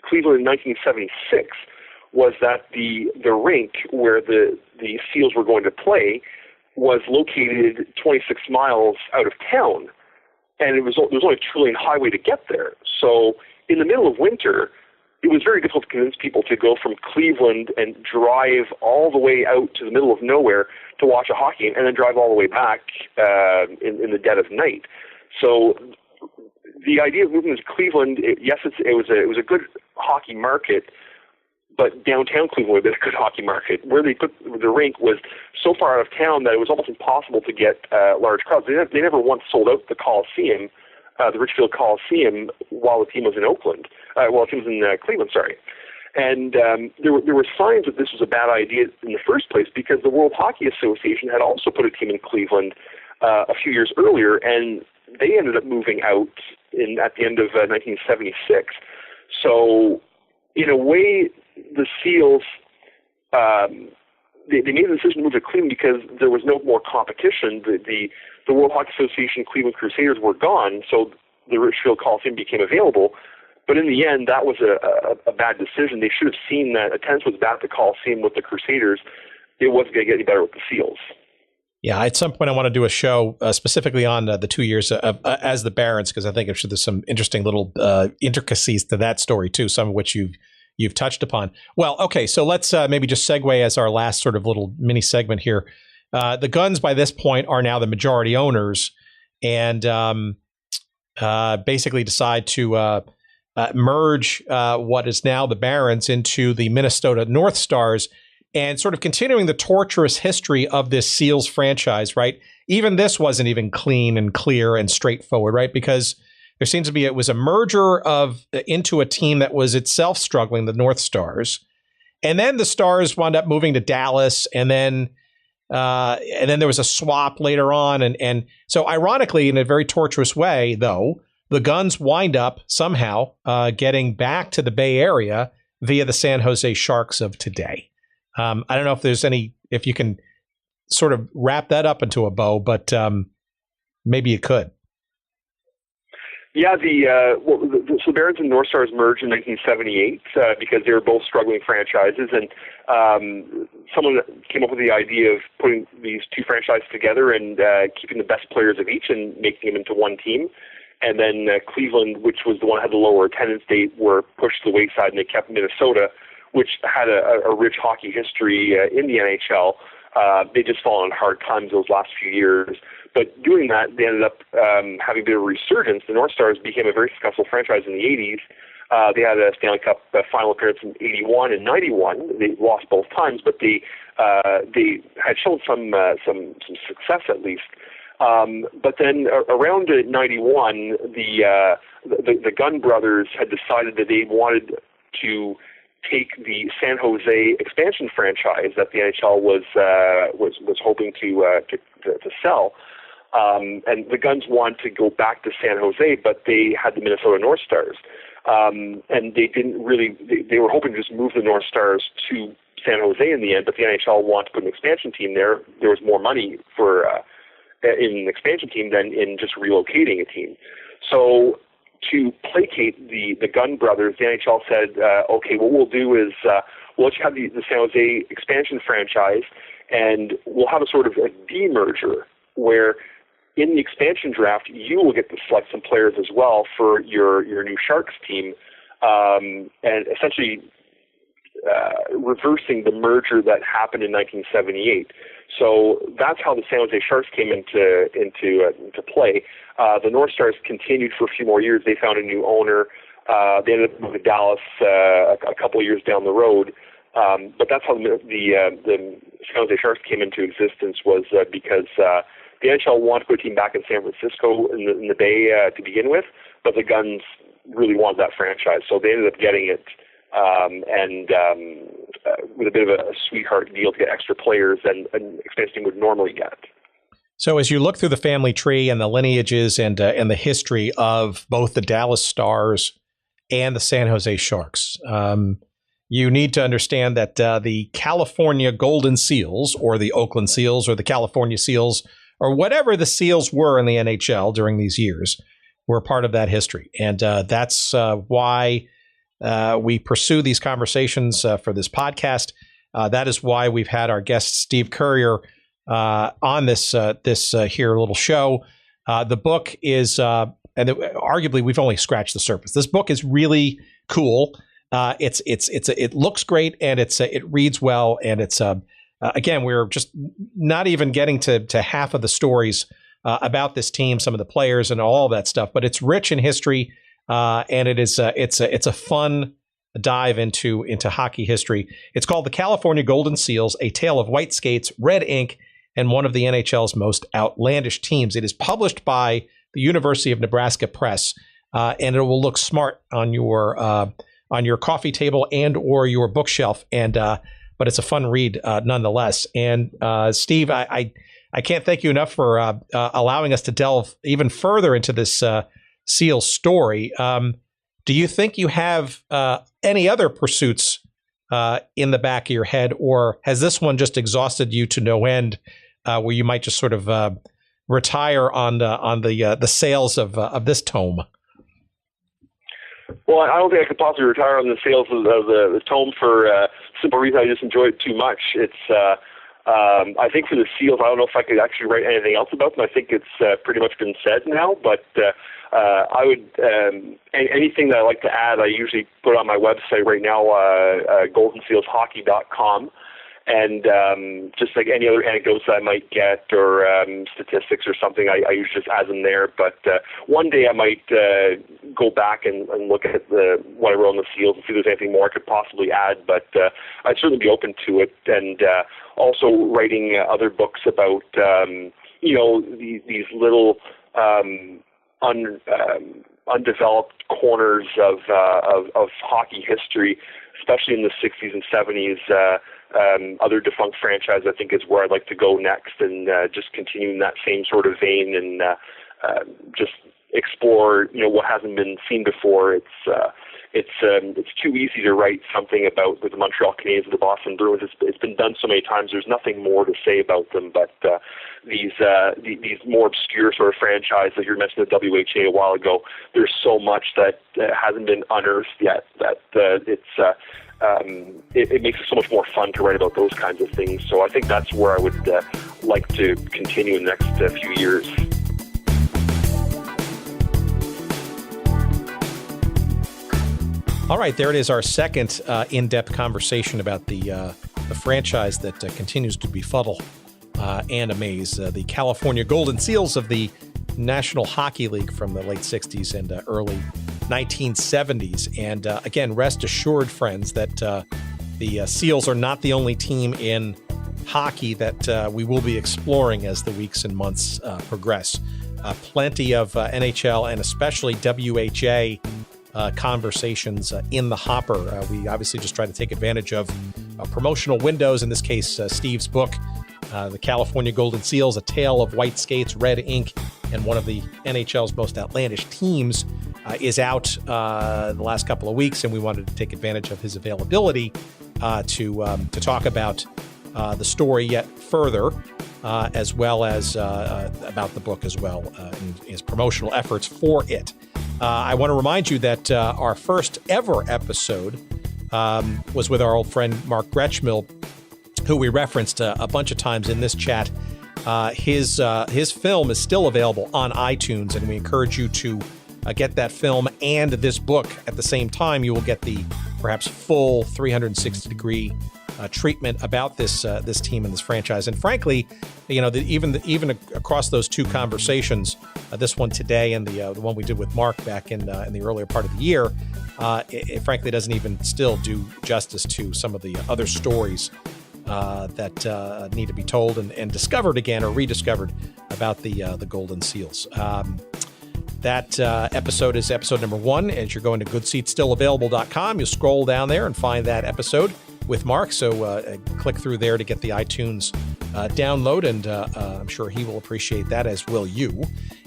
Cleveland in 1976 was that the rink where the Seals were going to play was located 26 miles out of town, and there was only a 2-lane highway to get there. So in the middle of winter, it was very difficult to convince people to go from Cleveland and drive all the way out to the middle of nowhere to watch a hockey game and then drive all the way back in the dead of night. So the idea of moving to Cleveland, it was a good hockey market, but downtown Cleveland would have been a good hockey market. Where they put the rink was so far out of town that it was almost impossible to get large crowds. They never once sold out the Coliseum, the Richfield Coliseum, while the team was in Oakland. While the team was in Cleveland, sorry. And there were signs that this was a bad idea in the first place because the World Hockey Association had also put a team in Cleveland a few years earlier, and they ended up moving out at the end of 1976. So, in a way, the Seals, they made the decision to move to Cleveland because there was no more competition. The World Hockey Association Cleveland Crusaders were gone, so the Richfield Coliseum became available. But in the end, that was a bad decision. They should have seen that attendance was bad at the Coliseum with the Crusaders. It wasn't going to get any better with the Seals. Yeah, at some point I want to do a show specifically on the 2 years as the Barons, because I think there's some interesting little intricacies to that story too, some of which you've touched upon. Well, okay, so let's maybe just segue as our last sort of little mini segment here. The Guns by this point are now the majority owners, and basically decide to merge what is now the Barons into the Minnesota North Stars, and sort of continuing the torturous history of this Seals franchise, right? Even this wasn't even clean and clear and straightforward, right? Because there seems to be, it was a merger into a team that was itself struggling, the North Stars. And then the Stars wound up moving to Dallas, and then there was a swap later on. And so ironically, in a very tortuous way, though, the Guns wind up somehow getting back to the Bay Area via the San Jose Sharks of today. I don't know if you can sort of wrap that up into a bow, but maybe you could. Yeah, so Barons and North Stars merged in 1978 because they were both struggling franchises, and someone came up with the idea of putting these two franchises together and keeping the best players of each and making them into one team. And then Cleveland, which was the one that had the lower attendance date, were pushed to the wayside, and they kept Minnesota, which had a rich hockey history in the NHL. They just fallen on hard times those last few years. But doing that, they ended up having a bit of a resurgence. The North Stars became a very successful franchise in the 80s. They had a Stanley Cup final appearance in 81 and 91. They lost both times, but they had shown some success at least. But then around 91, the Gunn brothers had decided that they wanted to take the San Jose expansion franchise that the NHL was hoping to sell, and the Guns wanted to go back to San Jose, but they had the Minnesota North Stars, and they didn't really. They were hoping to just move the North Stars to San Jose in the end, but the NHL wanted to put an expansion team there. There was more money for in an expansion team than in just relocating a team. So, to placate the Gunn brothers, the NHL said, okay, what we'll do is we'll let you have the San Jose expansion franchise, and we'll have a sort of a demerger where in the expansion draft, you will get to select some players as well for your new Sharks team, and essentially reversing the merger that happened in 1978. So that's how the San Jose Sharks came into play. The North Stars continued for a few more years. They found a new owner. They ended up moving to Dallas a couple of years down the road. But that's how the San Jose Sharks came into existence, was because the NHL wanted to put a team back in San Francisco in the Bay to begin with, but the Guns really wanted that franchise, so they ended up getting it. With a bit of a sweetheart deal to get extra players than an expansion team would normally get. So as you look through the family tree and the lineages and the history of both the Dallas Stars and the San Jose Sharks, you need to understand that the California Golden Seals, or the Oakland Seals, or the California Seals, or whatever the Seals were in the NHL during these years, were part of that history. And that's why we pursue these conversations for this podcast. That is why we've had our guest Steve Currier on this here little show. The book is, and arguably we've only scratched the surface. This book is really cool. It looks great, and it reads well, and it's again, we're just not even getting to half of the stories about this team, some of the players, and all that stuff. But it's rich in history. And it's a fun dive into hockey history. It's called The California Golden Seals, A Tale of White Skates, Red Ink, and one of the NHL's most outlandish teams. It is published by the University of Nebraska Press, and it will look smart on your coffee table and or your bookshelf. But it's a fun read nonetheless. And Steve, I I can't thank you enough for allowing us to delve even further into this Seal story. Do you think you have any other pursuits in the back of your head, or has this one just exhausted you to no end, where you might just sort of retire on the sales of this tome? Well, I don't think I could possibly retire on the sales of the tome for simple reason I just enjoy it too much. It's I think for the Seals, I don't know if I could actually write anything else about them. I think it's pretty much been said now, but I would anything that I like to add, I usually put on my website right now, goldensealshockey.com. And just like any other anecdotes that I might get or statistics or something, I usually just add them there. But one day I might go back and look at what I wrote on the Seals and see if there's anything more I could possibly add. But I'd certainly be open to it. And also writing other books about, these little undeveloped corners of hockey history, especially in the 60s and 70s. Other defunct franchise, I think, is where I'd like to go next, and just continue in that same sort of vein and just explore, what hasn't been seen before. It's too easy to write something about the Montreal Canadiens and the Boston Bruins. It's been done so many times. There's nothing more to say about them. But these more obscure sort of franchises, like you mentioned the WHA a while ago, there's so much that hasn't been unearthed yet that it makes it so much more fun to write about those kinds of things. So I think that's where I would like to continue in the next few years. All right, there it is, our second in-depth conversation about the franchise that continues to befuddle and amaze the California Golden Seals of the National Hockey League from the late 60s and early 1970s. And again, rest assured, friends, that the Seals are not the only team in hockey that we will be exploring as the weeks and months progress. Plenty of NHL and especially WHA conversations in the hopper. We obviously just try to take advantage of promotional windows. In this case, Steve's book, The California Golden Seals, A Tale of White Skates, Red Ink, and one of the NHL's most outlandish teams, is out the last couple of weeks, and we wanted to take advantage of his availability to talk about the story yet further, as well as about the book as well, and his promotional efforts for it. I want to remind you that our first ever episode was with our old friend Mark Gretschmill, who we referenced a bunch of times in this chat. His film is still available on iTunes, and we encourage you to get that film and this book at the same time. You will get the perhaps full 360-degree treatment about this team and this franchise. And frankly, even across those two conversations, this one today and the one we did with Mark back in the earlier part of the year, it frankly doesn't even still do justice to some of the other stories that need to be told and discovered again or rediscovered about the Golden Seals. That episode is episode number 1. As you're going to goodseatsstillavailable.com, you'll scroll down there and find that episode with Mark. So click through there to get the iTunes download, and I'm sure he will appreciate that, as will you.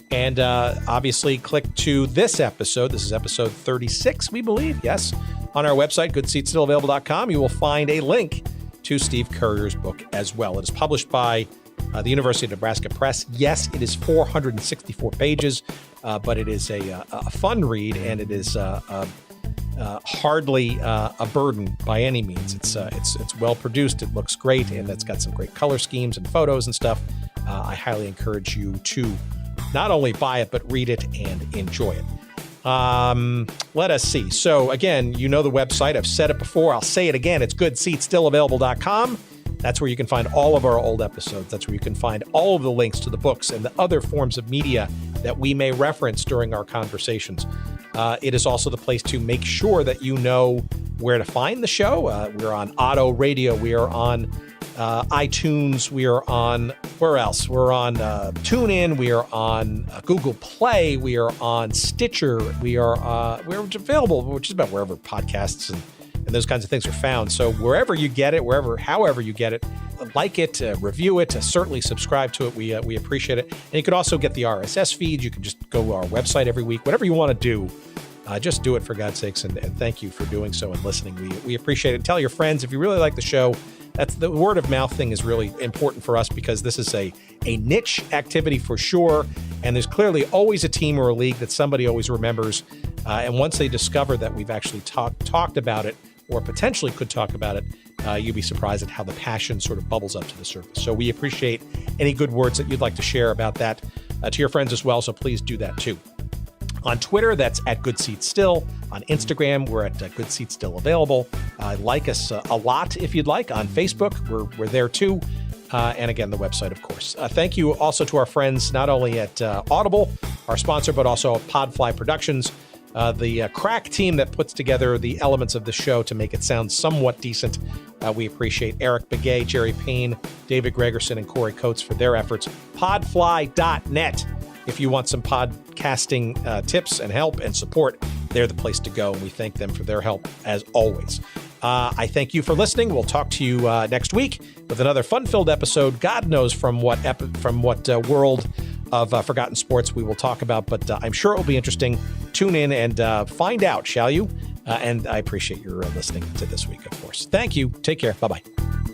And obviously click to this episode. This is episode 36, we believe. Yes. On our website, goodseatsstillavailable.com, you will find a link to Steve Currier's book as well. It is published by the University of Nebraska Press. Yes, it is 464 pages, but it is a fun read, and it is hardly a burden by any means. It's well produced. It looks great, and it's got some great color schemes and photos and stuff. I highly encourage you to not only buy it, but read it and enjoy it. Let us see. So again, you know the website. I've said it before. I'll say it again. It's goodseatsstillavailable.com. That's where you can find all of our old episodes. That's where you can find all of the links to the books and the other forms of media that we may reference during our conversations. It is also the place to make sure that you know where to find the show. We're on Auto Radio. We are on iTunes. We are on, where else? We're on TuneIn. We are on Google Play. We are on Stitcher. We're available, which is about wherever podcasts and and those kinds of things are found. So wherever you get it, however you get it, like it, review it, certainly subscribe to it. We appreciate it. And you could also get the RSS feed. You can just go to our website every week. Whatever you want to do, just do it for God's sakes. And thank you for doing so and listening. We appreciate it. Tell your friends if you really like the show. That's the word of mouth thing is really important for us because this is a niche activity for sure. And there's clearly always a team or a league that somebody always remembers. And once they discover that we've actually talked about it or potentially could talk about it, you'd be surprised at how the passion sort of bubbles up to the surface. So we appreciate any good words that you'd like to share about that to your friends as well. So please do that too. On Twitter, that's at Good Seats Still. On Instagram, we're at Good Seats Still Available. Like us a lot if you'd like. On Facebook, we're there too. And again, the website, of course. Thank you also to our friends, not only at Audible, our sponsor, but also Podfly Productions, the crack team that puts together the elements of the show to make it sound somewhat decent. We appreciate Eric Begay, Jerry Payne, David Gregerson, and Corey Coates for their efforts. Podfly.net. If you want some podcasting tips and help and support, they're the place to go. And we thank them for their help as always. I thank you for listening. We'll talk to you next week with another fun-filled episode. God knows from what world of forgotten sports we will talk about, but I'm sure it will be interesting. Tune in and find out, shall you? And I appreciate your listening to this week, of course. Thank you. Take care. Bye-bye.